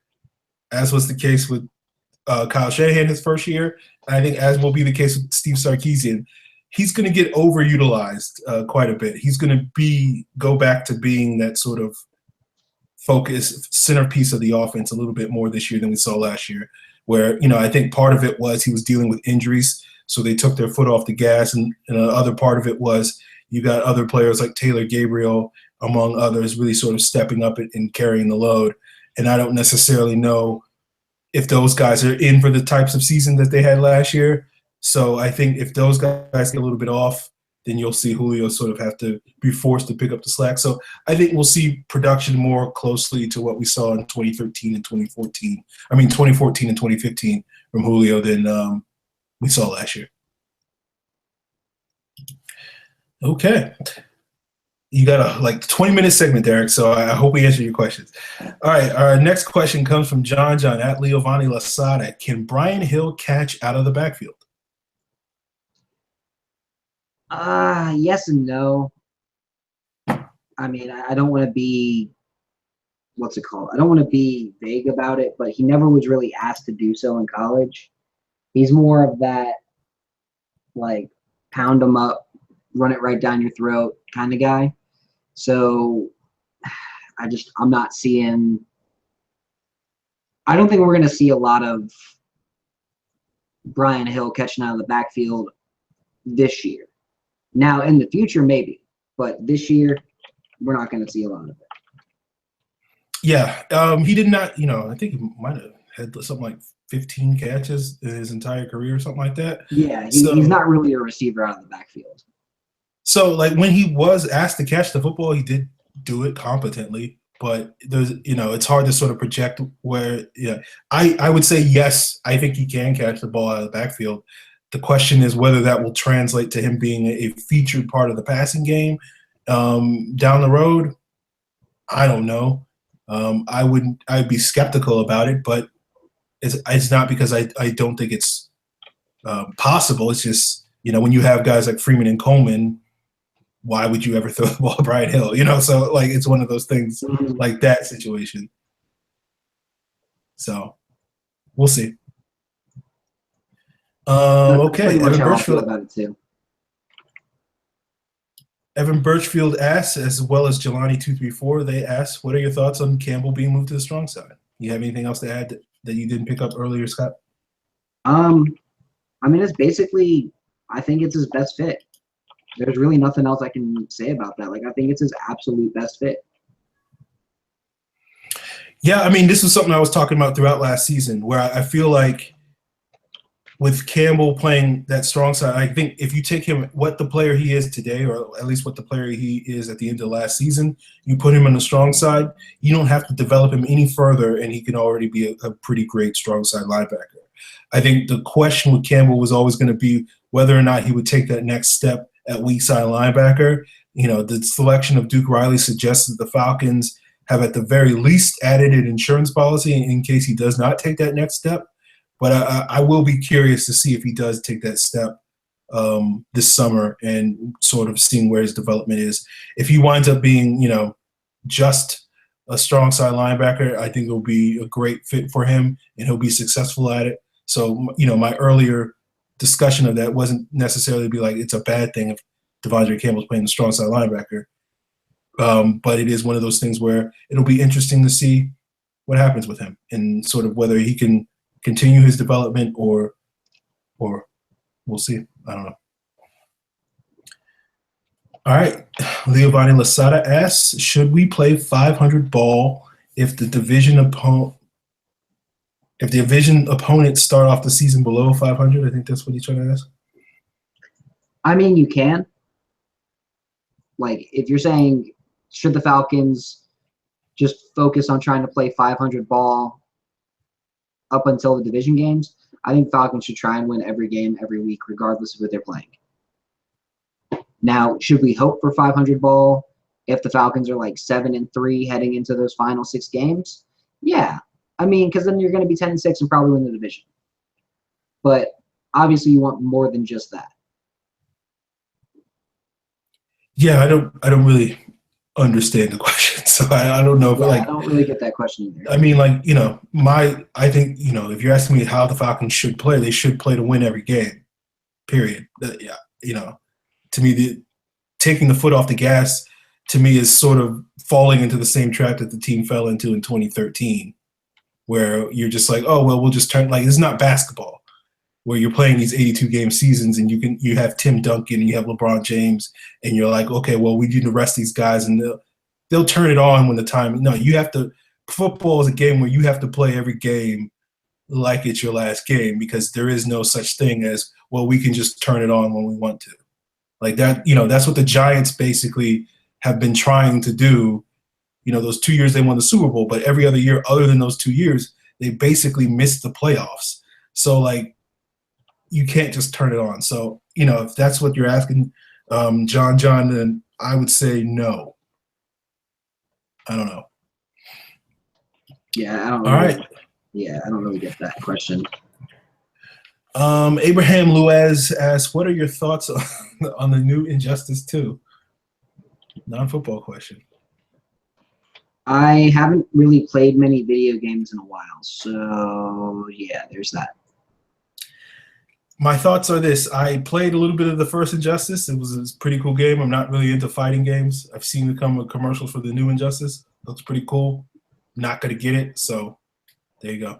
as was the case with Kyle Shanahan his first year, and I think as will be the case with Steve Sarkisian, he's going to get overutilized quite a bit. He's going to go back to being that sort of focus centerpiece of the offense a little bit more this year than we saw last year, where, I think part of it was he was dealing with injuries, so they took their foot off the gas, and the other part of it was you got other players like Taylor Gabriel, among others, really sort of stepping up and carrying the load. And I don't necessarily know if those guys are in for the types of season that they had last year. So I think if those guys get a little bit off, then you'll see Julio sort of have to be forced to pick up the slack. So I think we'll see production more closely to what we saw in 2013 and 2014. 2014 and 2015 from Julio than we saw last year. Okay. You got a 20-minute segment, Derek, so I hope we answer your questions. All right, our next question comes from John at Leovani Lasada. Can Brian Hill catch out of the backfield? Yes and no. I mean, I don't want to be – what's it called? I don't want to be vague about it, but he never was really asked to do so in college. He's more of that, like, pound him up, run it right down your throat kind of guy. So I'm not seeing – I don't think we're going to see a lot of Brian Hill catching out of the backfield this year. Now, in the future, maybe. But this year, we're not going to see a lot of it. Yeah, he did not, I think he might have had something like 15 catches in his entire career or something like that. Yeah, he's not really a receiver out of the backfield. So, like, when he was asked to catch the football, he did do it competently. But there's, it's hard to sort of project where, I would say yes, I think he can catch the ball out of the backfield. The question is whether that will translate to him being a featured part of the passing game down the road. I don't know. I'd be skeptical about it, but it's not because I don't think it's possible. It's just, when you have guys like Freeman and Coleman, why would you ever throw the ball to Brian Hill? So like it's one of those things like that situation. So we'll see. Okay, Evan Birchfield about it too. Evan Birchfield asks, as well as Jelani234, they ask, what are your thoughts on Campbell being moved to the strong side? You have anything else to add that you didn't pick up earlier, Scott? I mean, it's basically, I think it's his best fit. There's really nothing else I can say about that. Like, I think it's his absolute best fit. Yeah, I mean, this was something I was talking about throughout last season, where I feel like with Campbell playing that strong side, I think if you take him what the player he is today, or at least what the player he is at the end of last season, you put him on the strong side, you don't have to develop him any further, and he can already be a pretty great strong side linebacker. I think the question with Campbell was always going to be whether or not he would take that next step at weak side linebacker. The selection of Duke Riley suggests that the Falcons have at the very least added an insurance policy in case he does not take that next step. But I will be curious to see if he does take that step this summer and sort of seeing where his development is. If he winds up being, just a strong side linebacker, I think it'll be a great fit for him and he'll be successful at it. So, my earlier discussion of that wasn't necessarily be like it's a bad thing if Devonta Campbell's playing the strong side linebacker. But it is one of those things where it'll be interesting to see what happens with him and sort of whether he can continue his development or we'll see. I don't know. All right. Leovani Lasada asks, should we play 500 ball if the division opponents start off the season below 500? I think that's what he's trying to ask. I mean, you can. Like, if you're saying, should the Falcons just focus on trying to play 500 ball up until the division games, I think Falcons should try and win every game every week, regardless of who they're playing. Now, should we hope for 500 ball if the Falcons are like 7-3 heading into those final 6 games? Yeah. I mean, because then you're going to be 10-6 and probably win the division. But obviously you want more than just that. Yeah, I don't really understand the question, so I don't know if I don't really get that question either. I mean, I think if you're asking me how the Falcons should play, they should play to win every game. Period. To me, taking the foot off the gas to me is sort of falling into the same trap that the team fell into in 2013, where you're just like, oh well, we'll just turn it's not basketball, where you're playing these 82-game seasons and you have Tim Duncan and you have LeBron James and you're like, okay, well, we need to rest these guys and they'll turn it on when the time. No, you have to. Football is a game where you have to play every game like it's your last game because there is no such thing as, well, we can just turn it on when we want to. Like that, that's what the Giants basically have been trying to do. Those 2 years they won the Super Bowl, but every other year other than those 2 years, they basically missed the playoffs. So, you can't just turn it on. So, if that's what you're asking, John, and I would say no. I don't know. Yeah, I don't All really. right. Yeah, I don't really get that question. Abraham Luez asks, what are your thoughts on the new Injustice 2? Non-football question. I haven't really played many video games in a while, so yeah, there's that. My thoughts are this. I played a little bit of the first Injustice. It was a pretty cool game. I'm not really into fighting games. I've seen the commercials for the new Injustice. Looks pretty cool. Not going to get it, so there you go.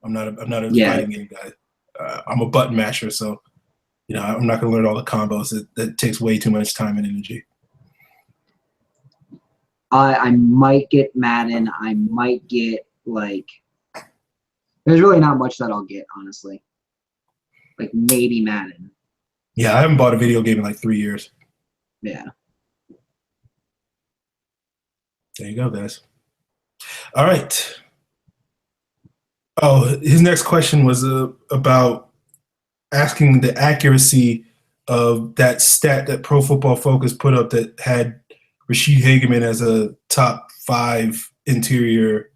I'm not a Yeah, fighting game guy. I'm a button masher, so I'm not going to learn all the combos. That takes way too much time and energy. I might get Madden. I might get there's really not much that I'll get, honestly. Like maybe Madden. Yeah, I haven't bought a video game in like 3 years. Yeah. There you go, guys. All right. Oh, his next question was about asking the accuracy of that stat that Pro Football Focus put up that had Rashid Hageman as a top 5 interior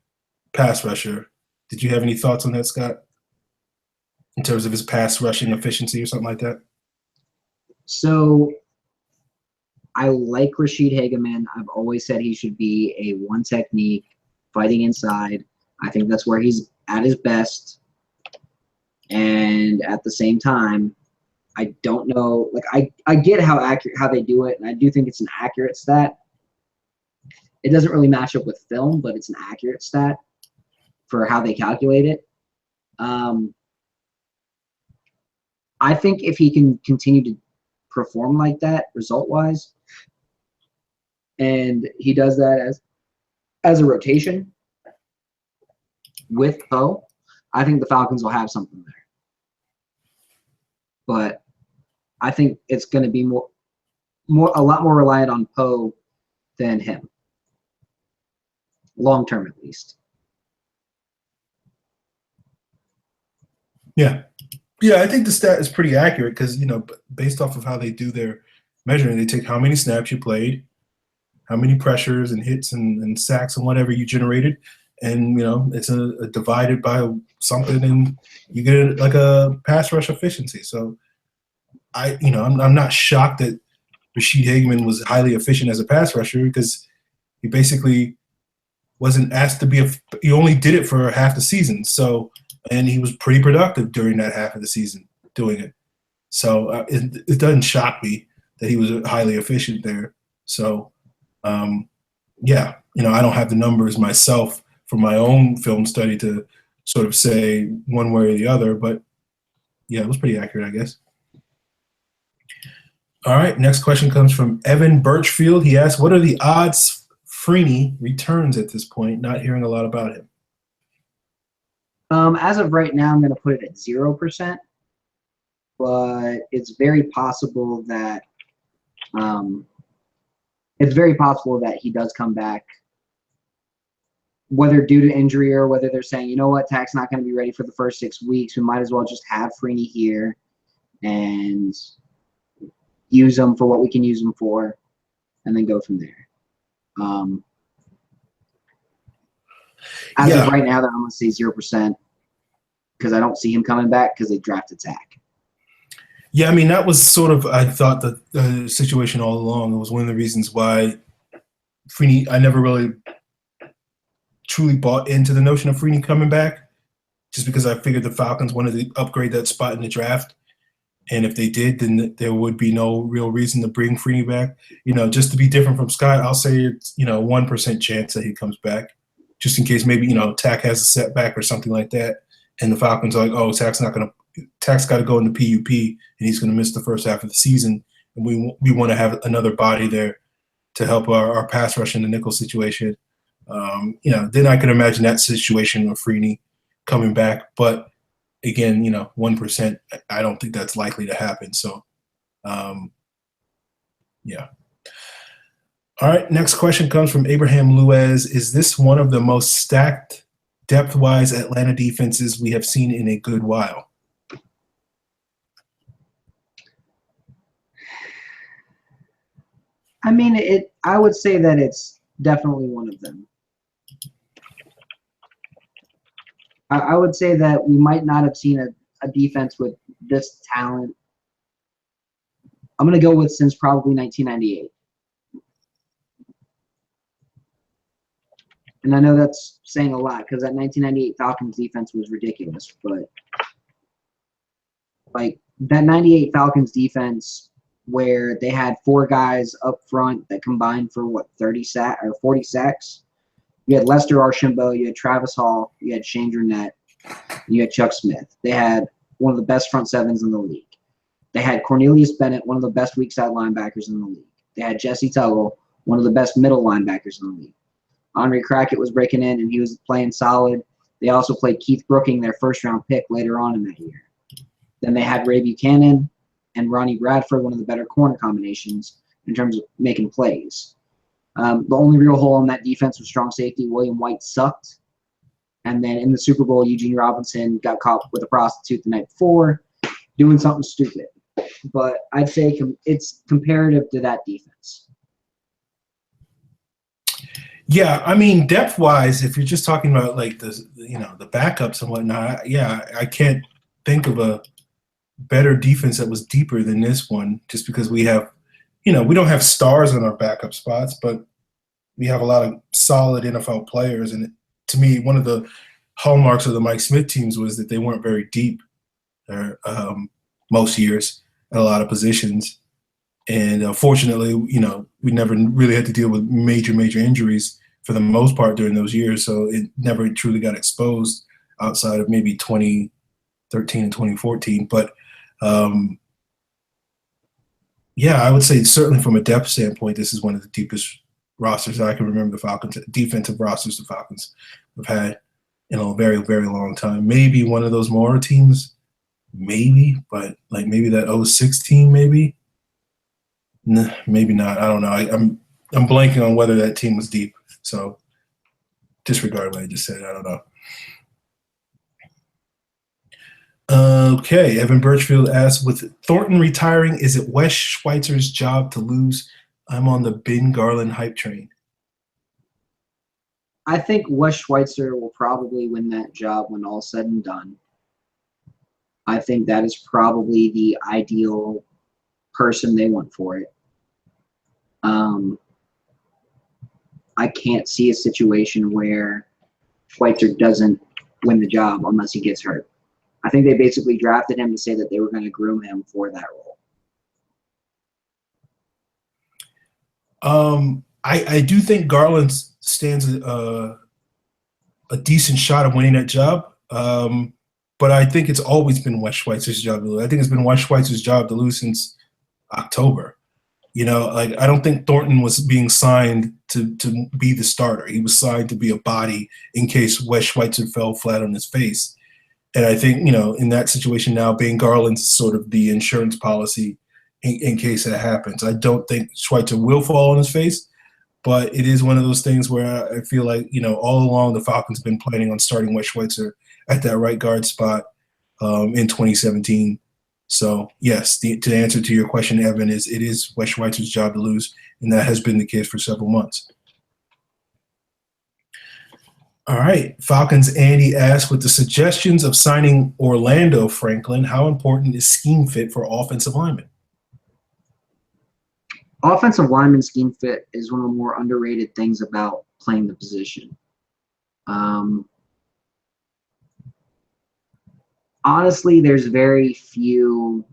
pass rusher. Did you have any thoughts on that, Scott? In terms of his pass rushing efficiency or something like that? So I like Rashid Hageman. I've always said he should be a one technique, fighting inside. I think that's where he's at his best. And at the same time, I don't know. I get how they do it, and I do think it's an accurate stat. It doesn't really match up with film, but it's an accurate stat for how they calculate it. I think if he can continue to perform like that result-wise, and he does that as a rotation with Poe, I think the Falcons will have something there. But I think it's going to be a lot more reliant on Poe than him, long term at least. Yeah, I think the stat is pretty accurate because based off of how they do their measuring, they take how many snaps you played, how many pressures and hits and sacks and whatever you generated, and it's a divided by something, and you get like a pass rush efficiency. So I'm not shocked that Rashid Hageman was highly efficient as a pass rusher because he basically wasn't asked to be he only did it for half the season. So, and he was pretty productive during that half of the season doing it. So it doesn't shock me that he was highly efficient there. So, yeah, I don't have the numbers myself for my own film study to sort of say one way or the other, but yeah, it was pretty accurate, I guess. All right, next question comes from Evan Birchfield. He asks, what are the odds Freeney returns at this point? Not hearing a lot about him. As of right now, I'm going to put it at 0%, but it's very possible that he does come back, whether due to injury or whether they're saying, you know what, Tak's not going to be ready for the first 6 weeks. We might as well just have Freeney here and use him for what we can use him for, and then go from there. As of right now, I'm going to say 0% because I don't see him coming back because they drafted Tak. Yeah, I mean, that was sort of, I thought, the situation all along. It was one of the reasons why Freeney, I never really truly bought into the notion of Freeney coming back, just because I figured the Falcons wanted to upgrade that spot in the draft. And if they did, then there would be no real reason to bring Freeney back. Just to be different from Scott, I'll say it's, 1% chance that he comes back, just in case maybe, Tak has a setback or something like that. And the Falcons are like, oh, Tak's got to go into PUP, and he's going to miss the first half of the season. And we want to have another body there to help our pass rush in the nickel situation. Then I can imagine that situation of Freeney coming back. But again, 1%, I don't think that's likely to happen. So, yeah. All right, next question comes from Abraham Luez. Is this one of the most stacked depth-wise Atlanta defenses we have seen in a good while? I mean, I would say that it's definitely one of them. I would say that we might not have seen a defense with this talent. I'm going to go with since probably 1998. And I know that's saying a lot because that 1998 Falcons defense was ridiculous. But, like, that 98 Falcons defense where they had 4 guys up front that combined for, 40 sacks? You had Lester Archambault, you had Travis Hall, you had Shane Durnett, you had Chuck Smith. They had one of the best front sevens in the league. They had Cornelius Bennett, one of the best weak side linebackers in the league. They had Jesse Tuggle, one of the best middle linebackers in the league. Andre Crackett was breaking in, and he was playing solid. They also played Keith Brooking, their first-round pick, later on in that year. Then they had Ray Buchanan and Ronnie Bradford, one of the better corner combinations in terms of making plays. The only real hole in that defense was strong safety. William White sucked. And then in the Super Bowl, Eugene Robinson got caught with a prostitute the night before, doing something stupid. But I'd say it's comparative to that defense. Yeah, I mean, depth-wise, if you're just talking about like the backups and whatnot, I can't think of a better defense that was deeper than this one. Just because we have, we don't have stars in our backup spots, but we have a lot of solid NFL players. And to me, one of the hallmarks of the Mike Smith teams was that they weren't very deep most years at a lot of positions. And fortunately, we never really had to deal with major injuries for the most part during those years. So it never truly got exposed outside of maybe 2013 and 2014. But, I would say certainly from a depth standpoint, this is one of the deepest rosters that I can remember the Falcons, defensive rosters the Falcons have had in a very, very long time. Maybe one of those Mora teams, maybe, but like maybe that 06 team, maybe. Nah, maybe not. I don't know. I'm blanking on whether that team was deep. So disregard what I just said. I don't know. Okay. Evan Birchfield asks, with Thornton retiring, is it Wes Schweitzer's job to lose? I'm on the Ben Garland hype train. I think Wes Schweitzer will probably win that job when all's said and done. I think that is probably the ideal person they want for it. I can't see a situation where Schweitzer doesn't win the job unless he gets hurt. I think they basically drafted him to say that they were going to groom him for that role. I do think Garland stands a decent shot of winning that job, but I think it's always been Wes Schweitzer's job to lose. I think it's been Wes Schweitzer's job to lose since October. I don't think Thornton was being signed to be the starter. He was signed to be a body in case Wes Schweitzer fell flat on his face. And I think, in that situation now, Ben Garland's sort of the insurance policy in case that happens. I don't think Schweitzer will fall on his face, but it is one of those things where I feel like, all along the Falcons have been planning on starting Wes Schweitzer at that right guard spot in 2017. So, yes, the answer to your question, Evan, is it is Wes Schweitzer's job to lose, and that has been the case for several months. All right. Falcons Andy asks, with the suggestions of signing Orlando Franklin, how important is scheme fit for offensive linemen? Offensive lineman scheme fit is one of the more underrated things about playing the position. Honestly, there's very few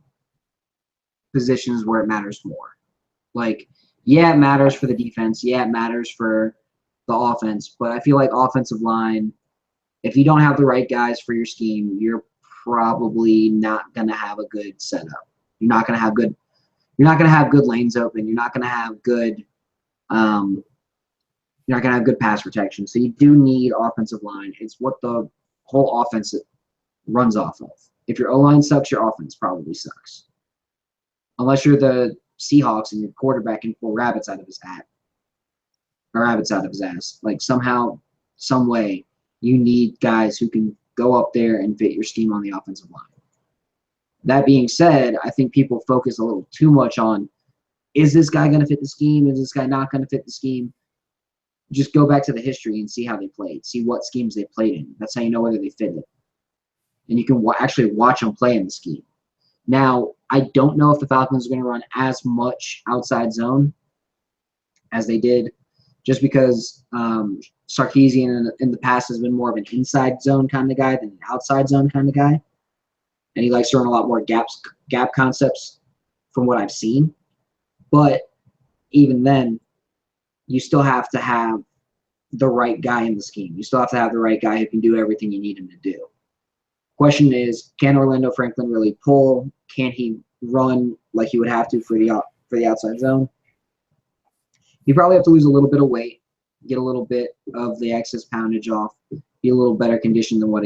positions where it matters more. Like, it matters for the defense. Yeah, it matters for the offense. But I feel like offensive line, if you don't have the right guys for your scheme, you're probably not going to have a good setup. You're not going to have good lanes open. You're not going to have good pass protection. So you do need offensive line. It's what the whole offense runs off of. If your O-line sucks, your offense probably sucks. Unless you're the Seahawks and your quarterback can pull rabbits out of his hat. Or rabbits out of his ass. Like, somehow, some way, you need guys who can go up there and fit your scheme on the offensive line. That being said, I think people focus a little too much on is this guy going to fit the scheme? Is this guy not going to fit the scheme? Just go back to the history and see how they played. See what schemes they played in. That's how you know whether they fit it. And you can actually watch them play in the scheme. Now, I don't know if the Falcons are going to run as much outside zone as they did, just because Sarkisian in the past has been more of an inside zone kind of guy than an outside zone kind of guy. And he likes to run a lot more gap concepts from what I've seen. But even then, you still have to have the right guy in the scheme. You still have to have the right guy who can do everything you need him to do. Question is, can Orlando Franklin really pull? Can he run like he would have to for the outside zone? You probably have to lose a little bit of weight, get a little bit of the excess poundage off, be a little better conditioned than what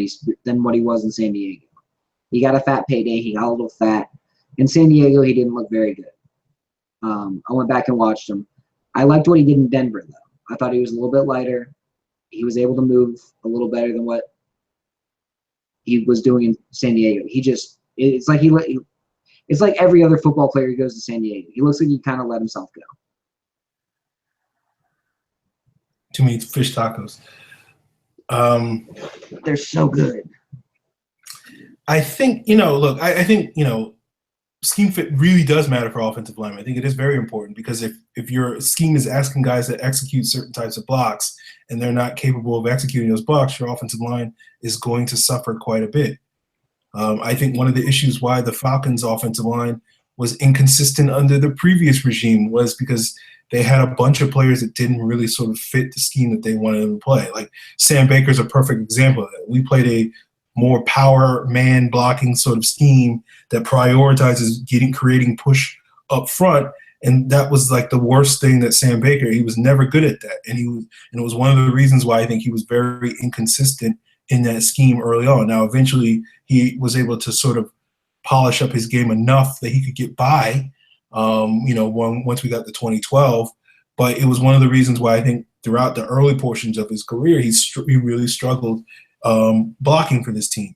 he was in San Diego. He got a fat payday. He got a little fat. In San Diego, he didn't look very good. I went back and watched him. I liked what he did in Denver, though. I thought he was a little bit lighter. He was able to move a little better than what he was doing in San Diego. It's like every other football player who goes to San Diego. He looks like he kind of let himself go. Too many fish tacos. They're so good. I think, look, I think, scheme fit really does matter for offensive linemen. I think it is very important because if your scheme is asking guys to execute certain types of blocks and they're not capable of executing those blocks, your offensive line is going to suffer quite a bit. I think one of the issues why the Falcons' offensive line was inconsistent under the previous regime was because they had a bunch of players that didn't really sort of fit the scheme that they wanted them to play. Like Sam Baker's a perfect example of that. We played a more power man blocking sort of scheme that prioritizes creating push up front. And that was like the worst thing that Sam Baker, he was never good at that. And it was one of the reasons why I think he was very inconsistent in that scheme early on. Now, eventually he was able to sort of polish up his game enough that he could get by, once we got to 2012. But it was one of the reasons why I think throughout the early portions of his career, he really struggled blocking for this team.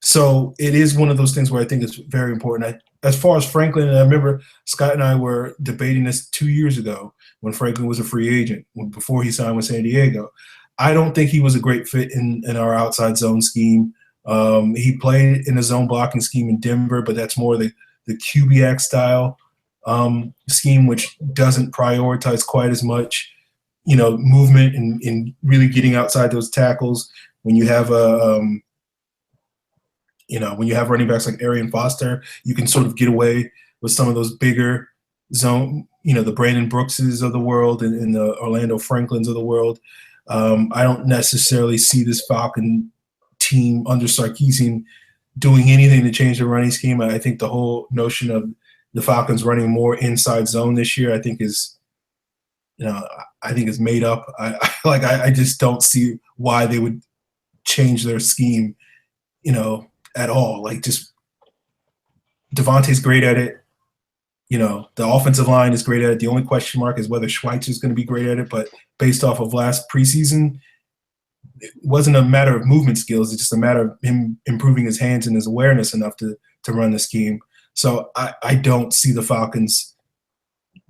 So it is one of those things where I think it's very important. As far as Franklin, and I remember Scott and I were debating this 2 years ago when Franklin was a free agent, before he signed with San Diego. I don't think he was a great fit in our outside zone scheme. He played in a zone blocking scheme in Denver, but that's more the Kubiak style scheme, which doesn't prioritize quite as much, movement and really getting outside those tackles. When you have when you have running backs like Arian Foster, you can sort of get away with some of those bigger zone, the Brandon Brookses of the world and the Orlando Franklins of the world. I don't necessarily see this Falcon team under Sarkisian doing anything to change the running scheme. I think the whole notion of the Falcons running more inside zone this year, I think is made up. I just don't see why they would change their scheme, at all. Like, just Devonta's great at it. The offensive line is great at it. The only question mark is whether Schweitzer is going to be great at it. But based off of last preseason, it wasn't a matter of movement skills. It's just a matter of him improving his hands and his awareness enough to run the scheme. So I don't see the Falcons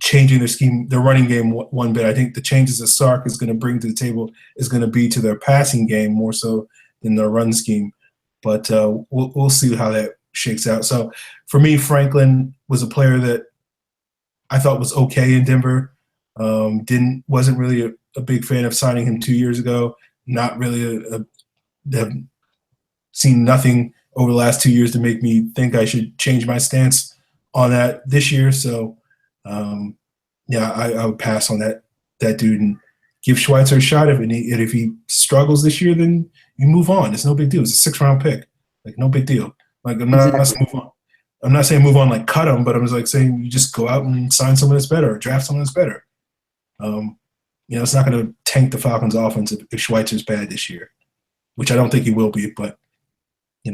changing their scheme, their running game one bit. I think the changes that Sark is going to bring to the table is going to be to their passing game more so than their run scheme. But we'll see how that shakes out. So for me, Franklin was a player that I thought was okay in Denver. Wasn't really a big fan of signing him 2 years ago. Not really have seen nothing over the last 2 years to make me think I should change my stance on that this year. So I would pass on that dude and give Schweitzer a shot. And if he struggles this year, then you move on. It's no big deal. It's a 6th-round pick. Like, no big deal. Like, I'm not saying move on. I'm not saying move on like cut him, but I'm just like saying you just go out and sign someone that's better or draft someone that's better. It's not going to tank the Falcons' offense if Schweitzer's bad this year, which I don't think he will be. But,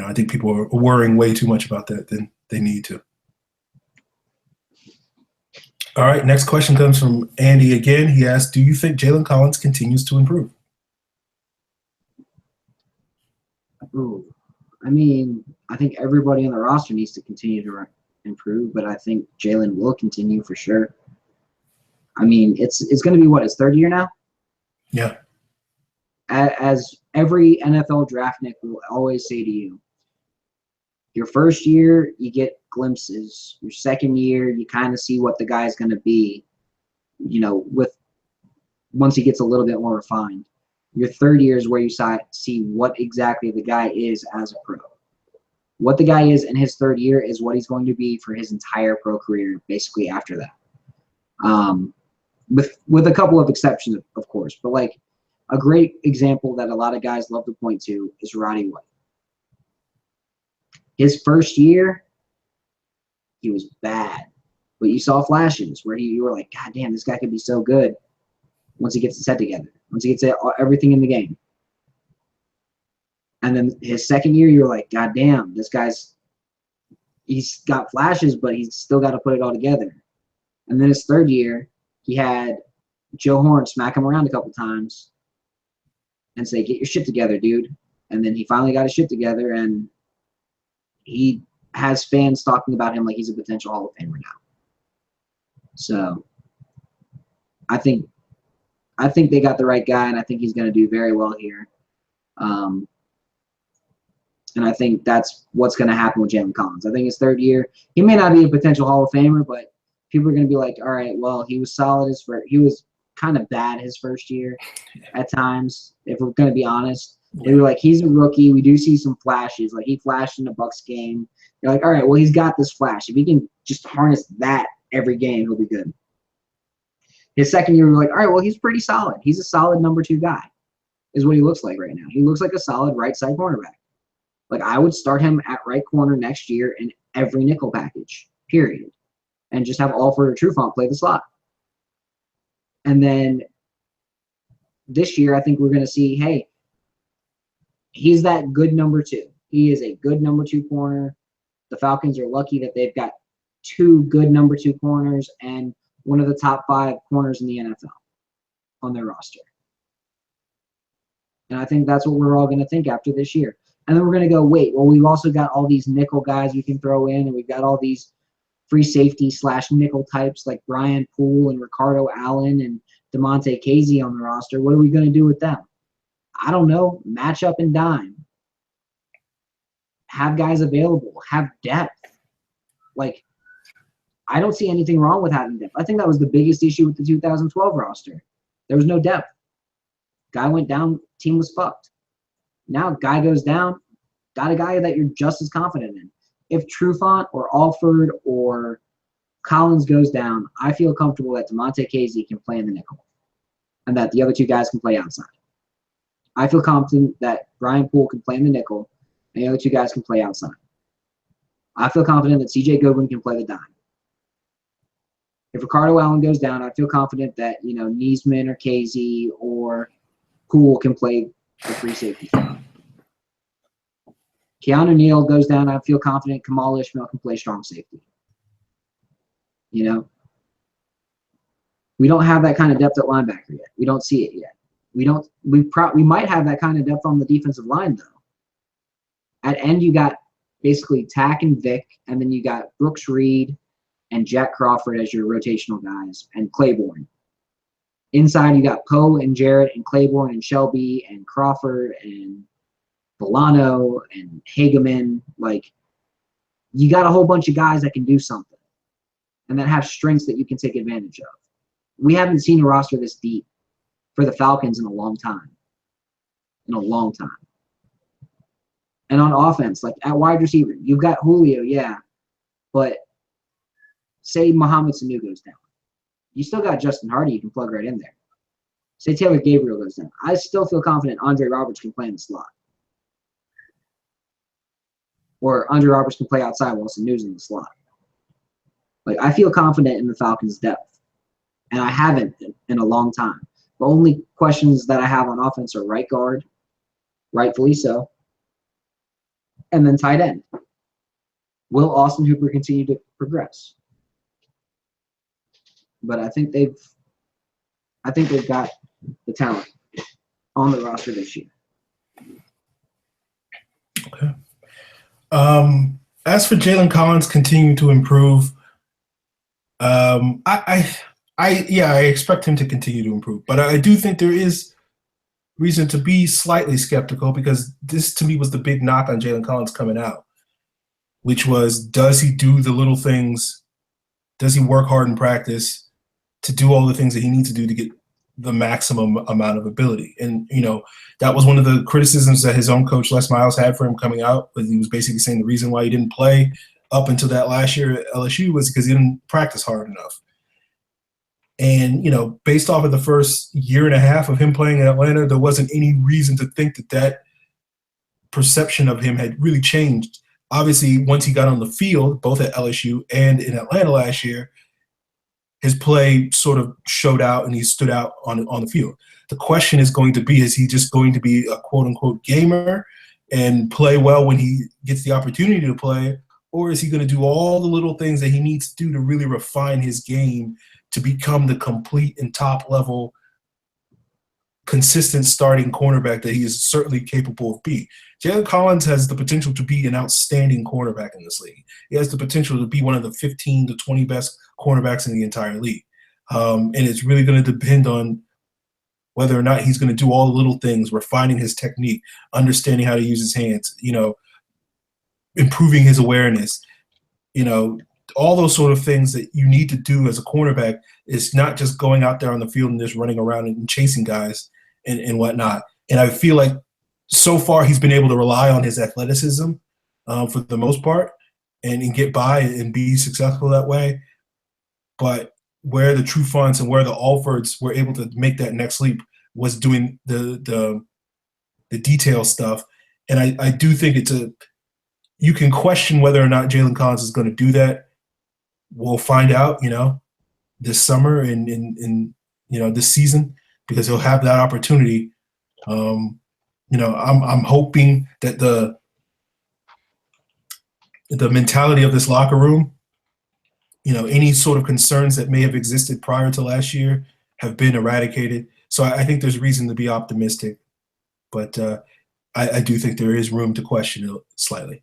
I think people are worrying way too much about that than they need to. All right, next question comes from Andy again. He asked, do you think Jalen Collins continues to improve? Ooh. I mean, I think everybody on the roster needs to continue to improve, but I think Jalen will continue for sure. I mean, it's going to be what, his third year now? Yeah. As every NFL draftnik will always say to you, your first year, you get glimpses. Your second year, you kind of see what the guy's going to be, once he gets a little bit more refined. Your third year is where you see what exactly the guy is as a pro. What the guy is in his third year is what he's going to be for his entire pro career, basically after that. With a couple of exceptions, of course. But like a great example that a lot of guys love to point to is Roddy White. His first year, he was bad. But you saw flashes where you were like, God damn, this guy could be so good once he gets his head together, once he gets everything in the game. And then his second year, you were like, God damn, he's got flashes, but he's still got to put it all together. And then his third year, he had Joe Horn smack him around a couple times and say, get your shit together, dude. And then he finally got his shit together, and he has fans talking about him like he's a potential Hall of Famer now. So I think they got the right guy, and I think he's going to do very well here. And I think that's what's going to happen with Jalen Collins. I think his third year, he may not be a potential Hall of Famer, but people are going to be like, all right, well, he was solid he was kind of bad his first year at times, if we're going to be honest. They were like, he's a rookie. We do see some flashes. Like, he flashed in the Bucks game. You're like, all right, well, he's got this flash. If he can just harness that every game, he'll be good. His second year, we're like, all right, well, he's pretty solid. He's a solid number 2 guy, is what he looks like right now. He looks like a solid right side cornerback. Like, I would start him at right corner next year in every nickel package, period. And just have Alford or Trufant play the slot. And then this year, I think we're going to see, hey, he's that good number 2. He is a good number 2 corner. The Falcons are lucky that they've got 2 good number 2 corners and one of the top 5 corners in the NFL on their roster. And I think that's what we're all going to think after this year. And then we're going to go, wait, well, we've also got all these nickel guys we can throw in, and we've got all these free safety / nickel types like Brian Poole and Ricardo Allen and DeMonte Casey on the roster. What are we going to do with them? I don't know. Match up and dime. Have guys available. Have depth. Like, I don't see anything wrong with having depth. I think that was the biggest issue with the 2012 roster. There was no depth. Guy went down, team was fucked. Now, guy goes down, got a guy that you're just as confident in. If Trufant or Alford or Collins goes down, I feel comfortable that DeMonte Casey can play in the nickel and that the other 2 guys can play outside. I feel confident that Brian Poole can play in the nickel and the other 2 guys can play outside. I feel confident that C.J. Goodwin can play the dime. If Ricardo Allen goes down, I feel confident that, Niesman or Casey or Poole can play the free safety. Keanu Neal goes down, I feel confident Kamal Ishmael can play strong safety. We don't have that kind of depth at linebacker yet. We don't see it yet. We might have that kind of depth on the defensive line, though. At end, you got basically Tack and Vic, and then you got Brooks Reed and Jack Crawford as your rotational guys, and Claiborne. Inside, you got Poe and Jarrett and Claiborne and Shelby and Crawford and Bolano and Hageman. Like, you got a whole bunch of guys that can do something and that have strengths that you can take advantage of. We haven't seen a roster this deep for the Falcons in a long time. And on offense, like at wide receiver, you've got Julio, yeah, but say Mohamed Sanu goes down. You still got Justin Hardy you can plug right in there. Say Taylor Gabriel goes down. I still feel confident Andre Roberts can play in the slot. Or Andre Roberts can play outside while Sanu's in the slot. Like, I feel confident in the Falcons' depth. And I haven't in a long time. The only questions that I have on offense are right guard, rightfully so, and then tight end. Will Austin Hooper continue to progress? But I think they've got the talent on the roster this year. Okay. As for Jalen Collins continuing to improve, I expect him to continue to improve, but I do think there is reason to be slightly skeptical because this to me was the big knock on Jalen Collins coming out, which was, does he do the little things? Does he work hard in practice to do all the things that he needs to do to get the maximum amount of ability? And, that was one of the criticisms that his own coach, Les Miles, had for him coming out. He was basically saying the reason why he didn't play up until that last year at LSU was because he didn't practice hard enough. And, based off of the first year and a half of him playing in Atlanta, there wasn't any reason to think that perception of him had really changed. Obviously, once he got on the field, both at LSU and in Atlanta last year, his play sort of showed out and he stood out on the field. The question is going to be, is he just going to be a quote-unquote gamer and play well when he gets the opportunity to play, or is he going to do all the little things that he needs to do to really refine his game to become the complete and top-level consistent starting cornerback that he is certainly capable of being? Jalen Collins has the potential to be an outstanding cornerback in this league. He has the potential to be one of the 15 to 20 best cornerbacks in the entire league. And it's really going to depend on whether or not he's going to do all the little things, refining his technique, understanding how to use his hands, improving his awareness, all those sort of things that you need to do as a cornerback. Is not just going out there on the field and just running around and chasing guys and whatnot. And I feel like so far he's been able to rely on his athleticism for the most part and get by and be successful that way. But where the Trufants and where the Alfords were able to make that next leap was doing the detail stuff. And I do think you can question whether or not Jalen Collins is going to do that. We'll find out, this summer and in this season, because he'll have that opportunity. I'm hoping that the mentality of this locker room, any sort of concerns that may have existed prior to last year have been eradicated. So I think there's reason to be optimistic, but I do think there is room to question it slightly.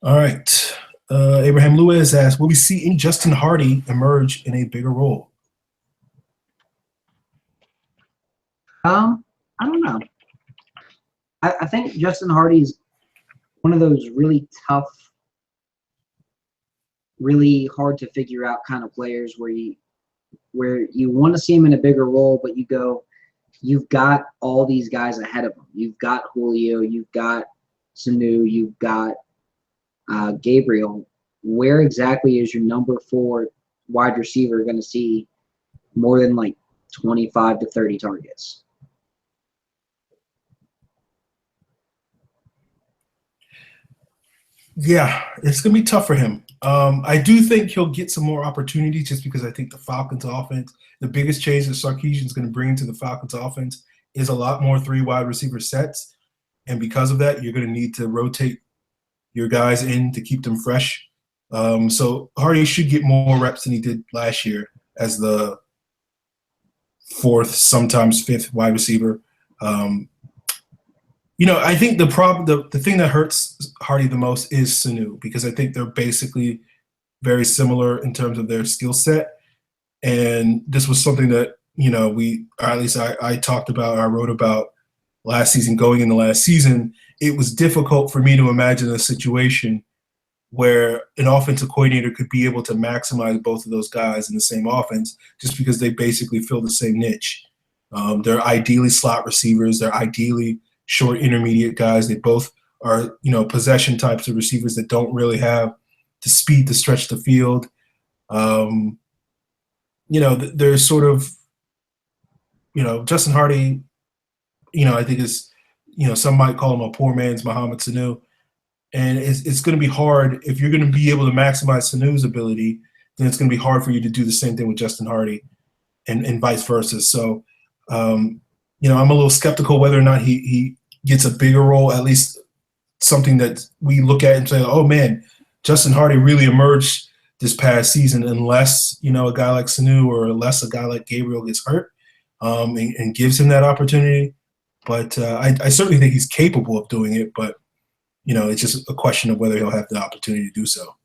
All right. Abraham Lewis asks, will we see any Justin Hardy emerge in a bigger role? I don't know. I think Justin Hardy is one of those really tough, really hard to figure out kind of players where you want to see him in a bigger role, but you've got all these guys ahead of him. You've got Julio, you've got Sanu, you've got Gabriel. Where exactly is your number 4 wide receiver going to see more than like 25 to 30 targets? Yeah, it's going to be tough for him. I do think he'll get some more opportunities just because I think the Falcons offense, the biggest change that Sarkisian is going to bring to the Falcons offense is a lot more 3 wide receiver sets. And because of that, you're going to need to rotate your guys in to keep them fresh. So Hardy should get more reps than he did last year as the 4th, sometimes 5th wide receiver. I think the thing that hurts Hardy the most is Sanu, because I think they're basically very similar in terms of their skill set. And this was something that, or at least I talked about, I wrote about last season, going into last season. It was difficult for me to imagine a situation where an offensive coordinator could be able to maximize both of those guys in the same offense just because they basically fill the same niche. They're ideally slot receivers. They're ideally short intermediate guys. They both are, possession types of receivers that don't really have the speed to stretch the field. They're sort of, Justin Hardy, I think is, some might call him a poor man's Mohamed Sanu. And it's going to be hard. If you're going to be able to maximize Sanu's ability, then it's going to be hard for you to do the same thing with Justin Hardy and vice versa. So, I'm a little skeptical whether or not he gets a bigger role, at least something that we look at and say, oh, man, Justin Hardy really emerged this past season, unless, a guy like Sanu or unless a guy like Gabriel gets hurt and gives him that opportunity. But I certainly think he's capable of doing it. But, it's just a question of whether he'll have the opportunity to do so.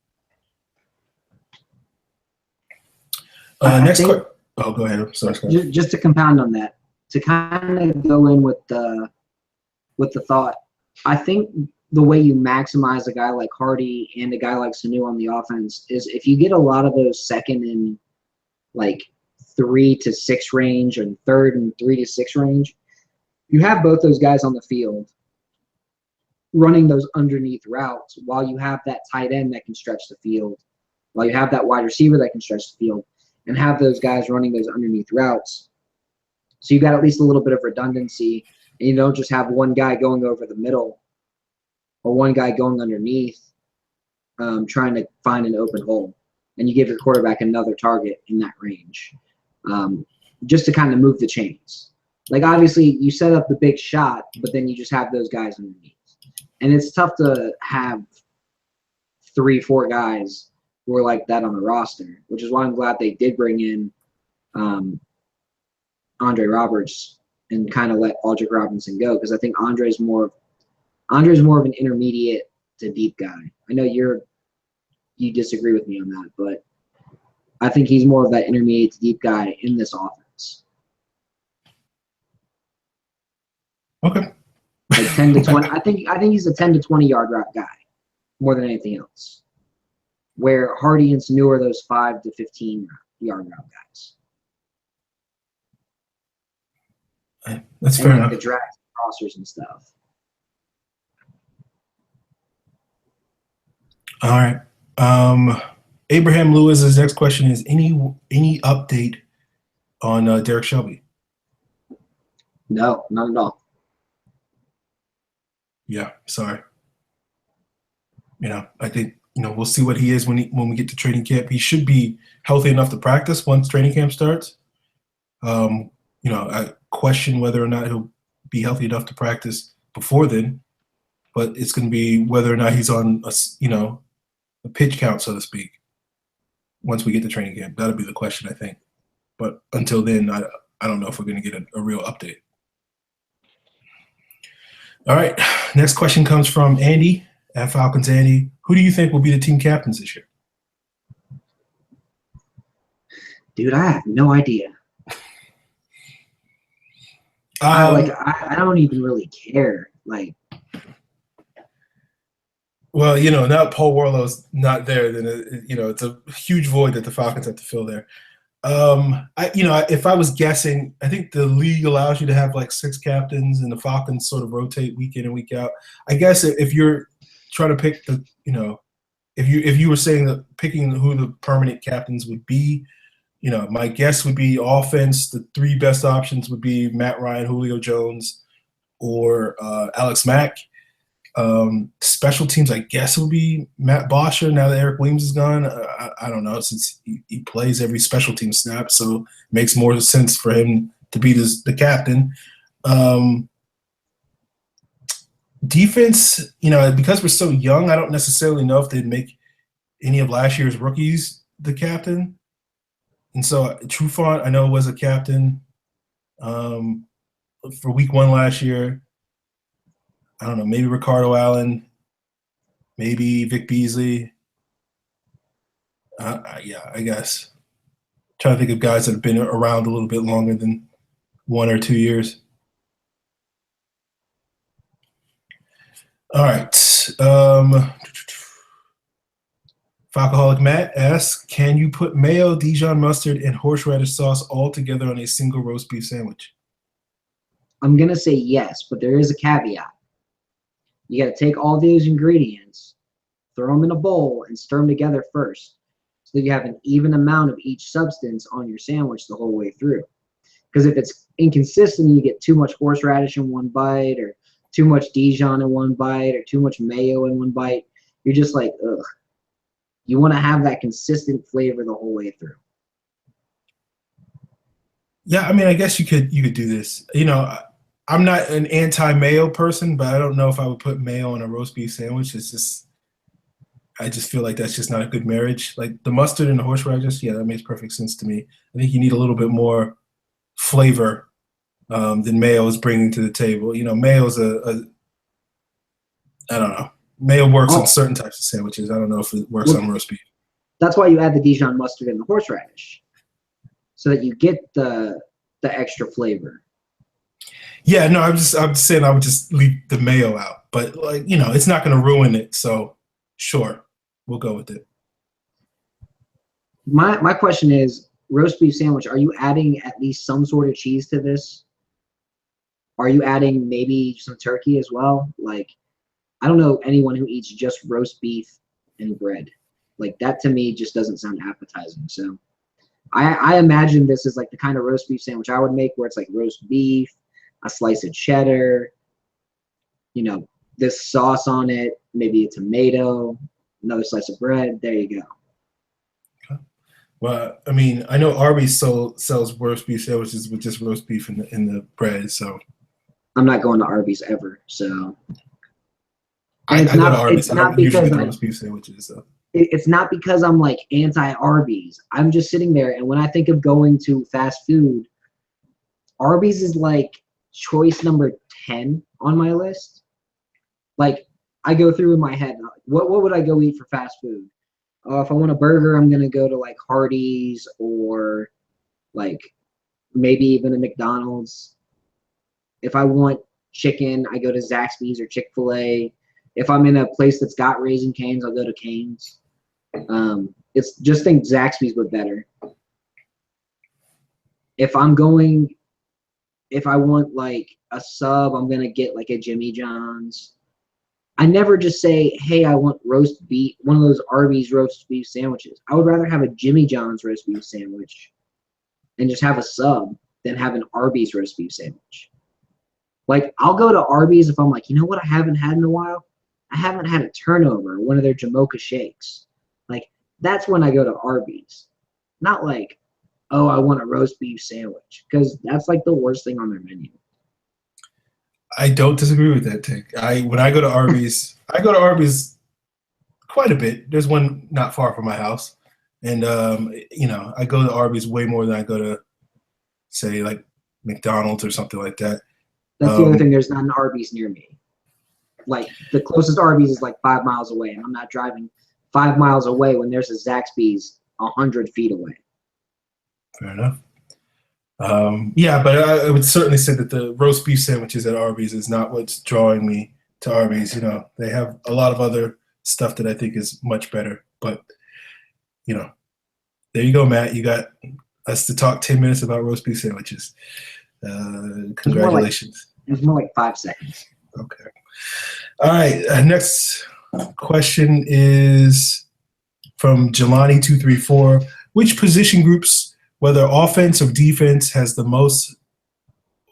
Next question. Oh, go ahead. I'm sorry, Scott. Just to compound on that, to kind of go in with the thought, I think the way you maximize a guy like Hardy and a guy like Sanu on the offense is if you get a lot of those second and like 3 to 6 range and third and 3 to 6 range, you have both those guys on the field running those underneath routes while you have that tight end that can stretch the field, while you have that wide receiver that can stretch the field, and have those guys running those underneath routes. So you got at least a little bit of redundancy, and you don't just have one guy going over the middle or one guy going underneath trying to find an open hole, and you give your quarterback another target in that range just to kind of move the chains. Like, obviously, you set up the big shot, but then you just have those guys underneath. And it's tough to have 3-4 guys who are like that on the roster, which is why I'm glad they did bring in Andre Roberts and kind of let Aldrick Robinson go, because I think Andre's more of an intermediate to deep guy. I know you disagree with me on that, but I think he's more of that intermediate to deep guy in this offense. Okay. Like 10 to 20. I think he's a 10 to 20 yard route guy more than anything else. Where Hardy and Sanu are those 5 to 15 yard route guys. That's fair enough. The drags, crossers, and stuff. All right. Abraham Lewis's next question is any update on Derek Shelby? No, not at all. Yeah, sorry. I think we'll see what he is when we get to training camp. He should be healthy enough to practice once training camp starts. I question whether or not he'll be healthy enough to practice before then, but it's going to be whether or not he's on a pitch count, so to speak. Once we get to training camp, that'll be the question, I think. But until then, I don't know if we're going to get a real update. All right, next question comes from Andy at Falcons. Andy, who do you think will be the team captains this year? Dude, I have no idea. I don't even really care. Well, now Paul Warlow's not there, then it's a huge void that the Falcons have to fill there. If I was guessing, I think the league allows you to have like 6 captains, and the Falcons sort of rotate week in and week out. I guess if you're trying to pick if you were saying that picking who the permanent captains would be, my guess would be offense. The 3 best options would be Matt Ryan, Julio Jones, or Alex Mack. Special teams, I guess, would be Matt Bosher now that Eric Williams is gone. I don't know, since he plays every special team snap, so it makes more sense for him to be the captain. Defense, because we're so young, I don't necessarily know if they'd make any of last year's rookies the captain. And so Trufant, I know, was a captain for week 1 last year. I don't know, maybe Ricardo Allen, maybe Vic Beasley. Yeah, I guess. Trying to think of guys that have been around a little bit longer than 1 or 2 years. All right. Falcoholic Matt asks, can you put mayo, Dijon mustard, and horseradish sauce all together on a single roast beef sandwich? I'm going to say yes, but there is a caveat. You got to take all those ingredients, throw them in a bowl, and stir them together first so that you have an even amount of each substance on your sandwich the whole way through. Because if it's inconsistent, you get too much horseradish in one bite, or too much Dijon in one bite, or too much mayo in one bite, you're just like, ugh. You want to have that consistent flavor the whole way through. Yeah, I mean, I guess you could do this. I'm not an anti-mayo person, but I don't know if I would put mayo on a roast beef sandwich. I just feel like that's just not a good marriage. Like the mustard and the horseradish, yeah, that makes perfect sense to me. I think you need a little bit more flavor than mayo is bringing to the table. Mayo is I don't know. Mayo works on Oh, certain types of sandwiches. I don't know if it works well, on roast beef. that's why you add the Dijon mustard and the horseradish, so that you get the extra flavor. Yeah, no, I'm just saying I would just leave the mayo out, but like it's not going to ruin it. So sure, we'll go with it. My question is, roast beef sandwich, are you adding at least some sort of cheese to this? Are you adding maybe some turkey as well? Like, I don't know anyone who eats just roast beef and bread. Like, that to me just doesn't sound appetizing. So I imagine this is like the kind of roast beef sandwich I would make, where it's like roast beef, a slice of cheddar, this sauce on it, maybe a tomato, another slice of bread. There you go. Well, I mean, I know Arby's sells roast beef sandwiches with just roast beef in the bread. So I'm not going to Arby's ever. So I go to Arby's. It's I not don't usually because get the roast beef sandwiches. So. It's not because I'm like anti-Arby's. I'm just sitting there, and when I think of going to fast food, Arby's is like choice number 10 on my list. Like, I go through in my head, what would I go eat for fast food? If I want a burger, I'm going to go to like Hardee's, or like maybe even a McDonald's. If I want chicken, I go to Zaxby's or Chick-fil-A. If I'm in a place that's got Raising Cane's, I'll go to Cane's. It's just think Zaxby's, but better. If I want like a sub, I'm going to get like a Jimmy John's. I never just say, hey, I want roast beef, one of those Arby's roast beef sandwiches. I would rather have a Jimmy John's roast beef sandwich and just have a sub than have an Arby's roast beef sandwich. Like, I'll go to Arby's if I'm like, you know what I haven't had in a while? I haven't had a turnover, one of their Jamocha shakes. Like, that's when I go to Arby's. Not like, oh, I want a roast beef sandwich, because that's like the worst thing on their menu. I don't disagree with that take. When I go to Arby's, I go to Arby's quite a bit. There's one not far from my house, and I go to Arby's way more than I go to, say, like McDonald's or something like that. That's the other thing. There's not an Arby's near me. Like, the closest Arby's is like 5 miles away, and I'm not driving 5 miles away when there's a Zaxby's 100 feet away. Fair enough. Yeah, but I would certainly say that the roast beef sandwiches at Arby's is not what's drawing me to Arby's. They have a lot of other stuff that I think is much better. But, there you go, Matt. You got us to talk 10 minutes about roast beef sandwiches. Congratulations. It was more like 5 seconds. Okay. All right. Next question is from Jelani234. Which position groups, whether offense or defense, has the most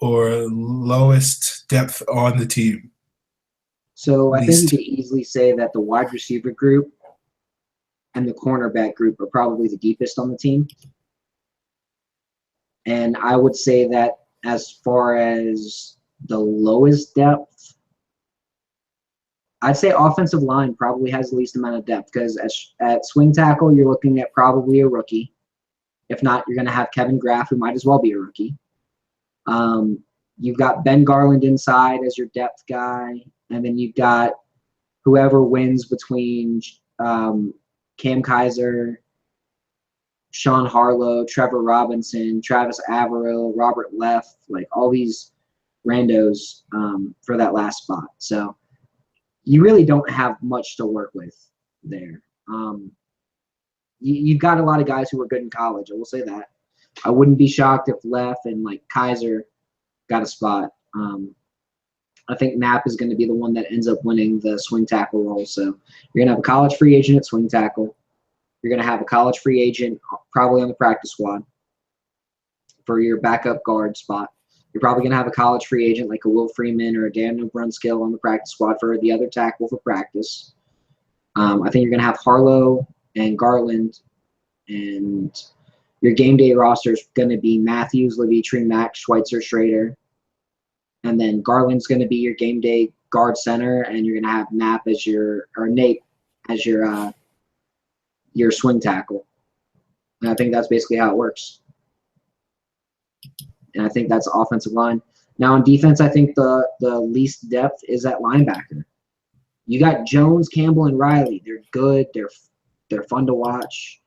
or lowest depth on the team? So I think you could easily say that the wide receiver group and the cornerback group are probably the deepest on the team. And I would say that as far as the lowest depth, I'd say offensive line probably has the least amount of depth, because at swing tackle, you're looking at probably a rookie. If not, you're going to have Kevin Graff, who might as well be a rookie. You've got Ben Garland inside as your depth guy, and then you've got whoever wins between Cam Kaiser, Sean Harlow, Trevor Robinson, Travis Averill, Robert Leff, like all these randos for that last spot. So you really don't have much to work with there. You've got a lot of guys who were good in college. I will say that. I wouldn't be shocked if Leff and like Kaiser got a spot. I think Knapp is going to be the one that ends up winning the swing tackle role. So you're going to have a college free agent at swing tackle. You're going to have a college free agent probably on the practice squad for your backup guard spot. You're probably going to have a college free agent like a Will Freeman or a Daniel Brunskill on the practice squad for the other tackle for practice. I think you're going to have Harlow and Garland, and your game day roster is going to be Matthews, Levitre, Mack, Schweitzer, Schrader. And then Garland's going to be your game day guard center, and you're going to have Nate as your swing tackle. And I think that's basically how it works. And I think that's offensive line. Now on defense, I think the least depth is at linebacker. You got Jones, Campbell, and Riley. They're good. They're fun to watch.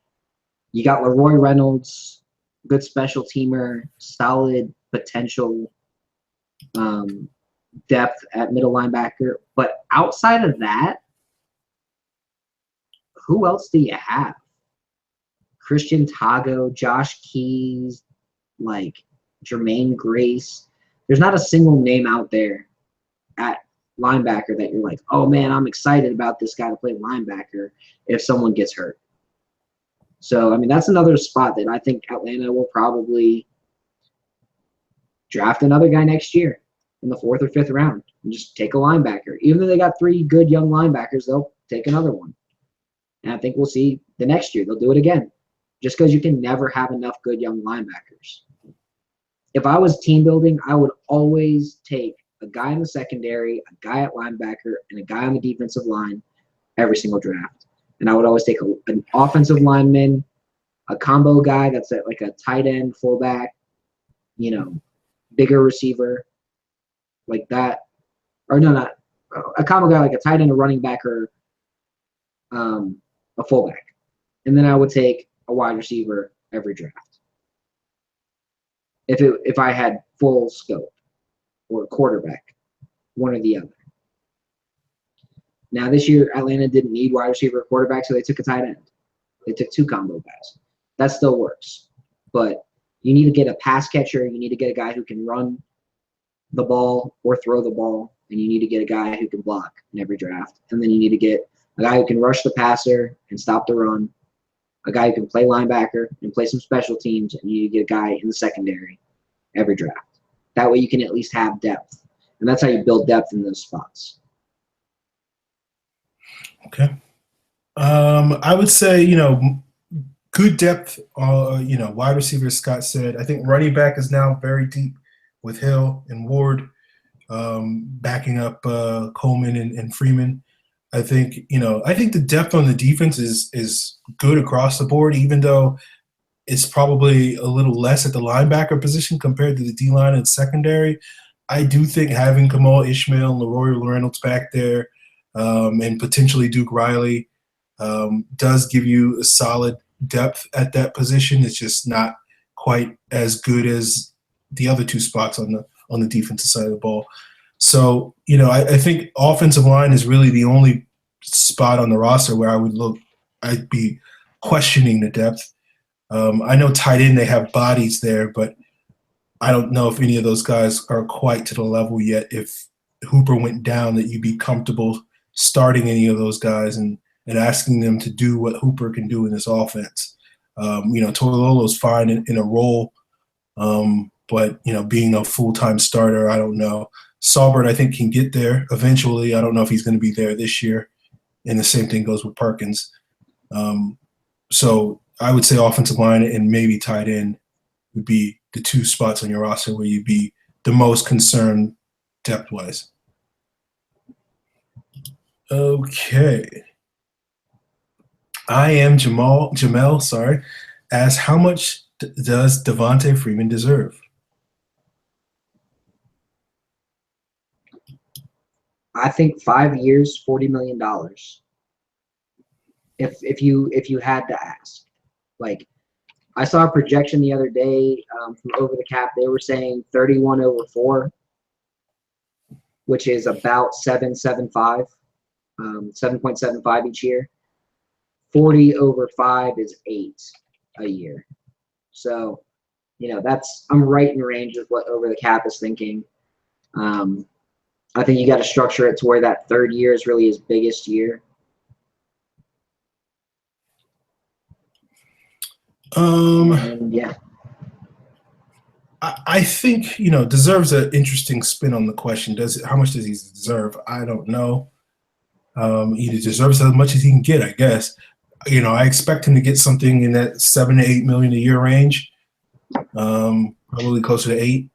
You got Leroy Reynolds, good special teamer, solid potential depth at middle linebacker. But outside of that, who else do you have? Christian Tago, Josh Keys, like Jermaine Grace. There's not a single name out there at linebacker that you're like, oh man, I'm excited about this guy to play linebacker if someone gets hurt. So, I mean, that's another spot that I think Atlanta will probably draft another guy next year in the 4th or 5th round and just take a linebacker. Even though they got 3 good young linebackers, they'll take another one. And I think we'll see the next year. They'll do it again just because you can never have enough good young linebackers. If I was team building, I would always take a guy in the secondary, a guy at linebacker, and a guy on the defensive line every single draft. And I would always take an offensive lineman, a combo guy that's at like a tight end, fullback, bigger receiver like that. Or no, not a combo guy like a tight end, a running back, or a fullback. And then I would take a wide receiver every draft. If I had full scope, or a quarterback, one or the other. Now this year, Atlanta didn't need wide receiver or quarterback, so they took a tight end. They took 2 combo guys. That still works. But you need to get a pass catcher. You need to get a guy who can run the ball or throw the ball. And you need to get a guy who can block in every draft. And then you need to get a guy who can rush the passer and stop the run. A guy who can play linebacker and play some special teams. And you need to get a guy in the secondary every draft. That way you can at least have depth. And that's how you build depth in those spots. Okay. I would say, good depth, wide receiver, Scott said. I think running back is now very deep with Hill and Ward backing up Coleman and Freeman. I think the depth on the defense is good across the board, even though it's probably a little less at the linebacker position compared to the D-line and secondary. I do think having Kamal Ishmael and Leroy Reynolds back there and potentially Duke Riley does give you a solid depth at that position. It's just not quite as good as the other 2 spots on the defensive side of the ball. So, I think offensive line is really the only spot on the roster where I'd be questioning the depth. I know tight end, they have bodies there, but I don't know if any of those guys are quite to the level yet. If Hooper went down, that you'd be comfortable starting any of those guys and asking them to do what Hooper can do in this offense. Tololo's fine in a role, but, being a full-time starter, I don't know. Saubert, I think, can get there eventually. I don't know if he's going to be there this year. And the same thing goes with Perkins. So I would say offensive line and maybe tight end would be the 2 spots on your roster where you'd be the most concerned depth-wise. Okay. I am Jamel, asks, how much does Devonta Freeman deserve? I think 5 years, $40 million. If you had to ask, like, I saw a projection the other day from Over the Cap. They were saying 31/4, which is about 7.75 each year. 40/5 is 8 a year. So, I'm right in range with what Over the Cap is thinking. I think you got to structure it to where that 3rd year is really his biggest year. Yeah. I think, deserves an interesting spin on the question. How much does he deserve? I don't know. He deserves as much as he can get, I guess. I expect him to get something in that $7 to $8 million a year range. Probably closer to 8.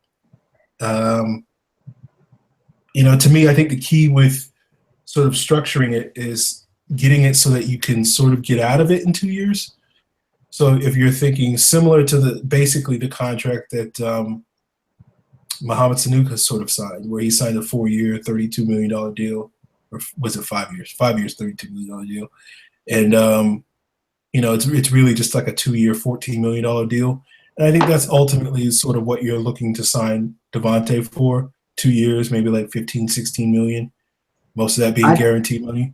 To me, I think the key with sort of structuring it is getting it so that you can sort of get out of it in 2 years. So if you're thinking similar to basically the contract that Mohamed Sanu sort of signed, where he signed a 4-year, $32 million deal or was it 5 years? 5 years, $32 million deal. And, it's really just like a 2-year, $14 million deal. And I think that's ultimately sort of what you're looking to sign Devonta for. 2 years, maybe like 15, 16 million. Most of that being guaranteed money.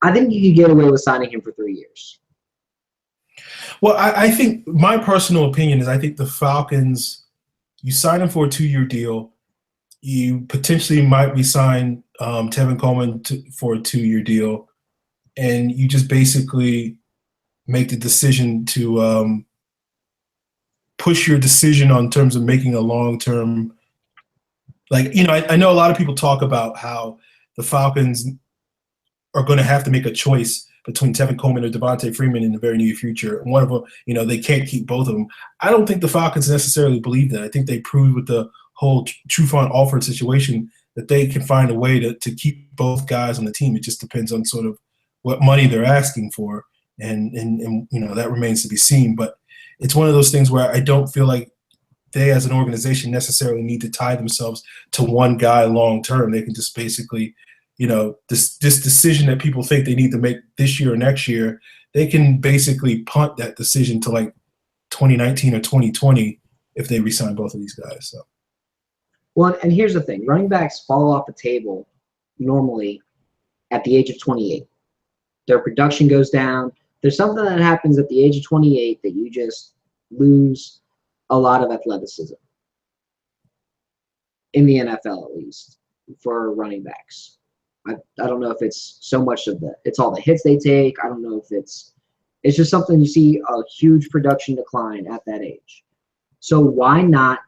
I think you could get away with signing him for 3 years. Well, I think my personal opinion is I think the Falcons, you sign him for a 2-year deal. You potentially might resign Tevin Coleman for a 2-year deal. And you just basically make the decision to push your decision on terms of making a long-term – I know a lot of people talk about how the Falcons are going to have to make a choice between Tevin Coleman or Devonta Freeman in the very near future. And one of them, they can't keep both of them. I don't think the Falcons necessarily believe that. I think they proved with the whole Trufant-Alford situation that they can find a way to keep both guys on the team. It just depends on sort of what money they're asking for, and that remains to be seen. But it's one of those things where I don't feel like they as an organization necessarily need to tie themselves to one guy long term. They can just basically, this decision that people think they need to make this year or next year, they can basically punt that decision to like 2019 or 2020 if they re-sign both of these guys. So. Well, and here's the thing. Running backs fall off the table normally at the age of 28. Their production goes down. There's something that happens at the age of 28 that you just lose a lot of athleticism in the NFL, at least for running backs. I don't know if it's so much of it's all the hits they take. I don't know if it's just something you see a huge production decline at that age. So why not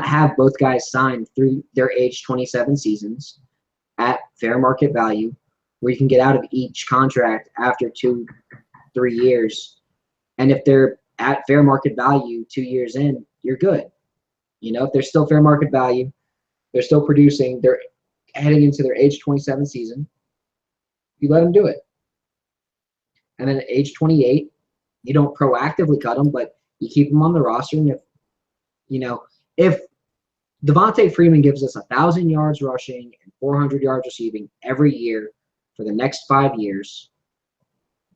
have both guys sign through their age 27 seasons at fair market value, where you can get out of each contract after 2-3 years. And if they're at fair market value 2 years in, you're good. If they're still fair market value, they're still producing, they're heading into their age 27 season, you let them do it. And then at age 28, you don't proactively cut them, but you keep them on the roster. And if Devonta Freeman gives us 1,000 yards rushing and 400 yards receiving every year for the next 5 years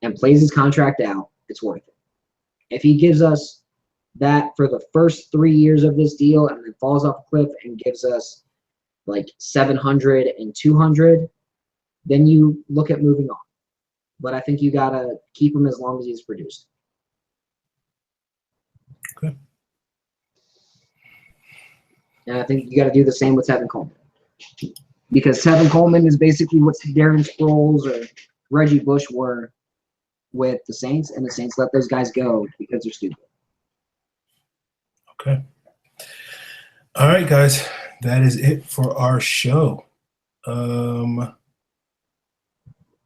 and plays his contract out, it's worth it. If he gives us that for the first 3 years of this deal and then falls off a cliff and gives us like 700 and 200, then you look at moving on. But I think you got to keep him as long as he's produced. Okay. And I think you got to do the same with Tevin Coleman. Because Tevin Coleman is basically what Darren Sproles or Reggie Bush were with the Saints, and the Saints let those guys go because they're stupid. Okay. All right, guys. That is it for our show.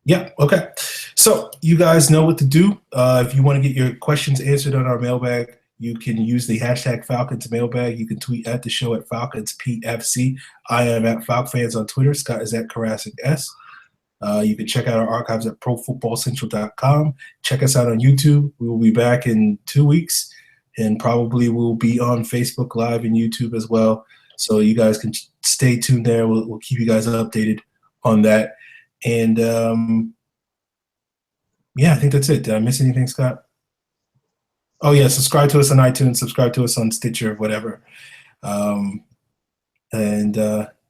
Yeah, okay. So you guys know what to do. If you want to get your questions answered on our mailbag, you can use the hashtag Falcons mailbag. You can tweet at the show at FalconsPFC. I am at FalcFans on Twitter. Scott is at Carasik S. You can check out our archives at ProFootballCentral.com. Check us out on YouTube. We will be back in 2 weeks, and probably we'll be on Facebook Live and YouTube as well. So you guys can stay tuned there. We'll keep you guys updated on that. And, yeah, I think that's it. Did I miss anything, Scott? Oh, yeah, subscribe to us on iTunes. Subscribe to us on Stitcher, whatever. Yeah,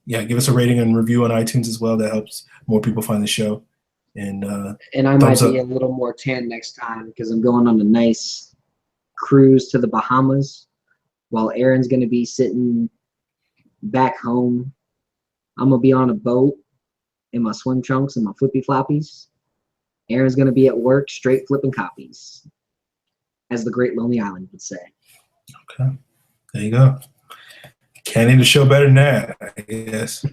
give us a rating and review on iTunes as well. That helps more people find the show. And I might be a little more tan next time because I'm going on a nice cruise to the Bahamas while Aaron's going to be sitting back home. I'm going to be on a boat in my swim trunks and my flippy floppies. Aaron's going to be at work straight flipping copies, as the great Lonely Island would say. Okay. There you go. Can't end the show better than that, I guess.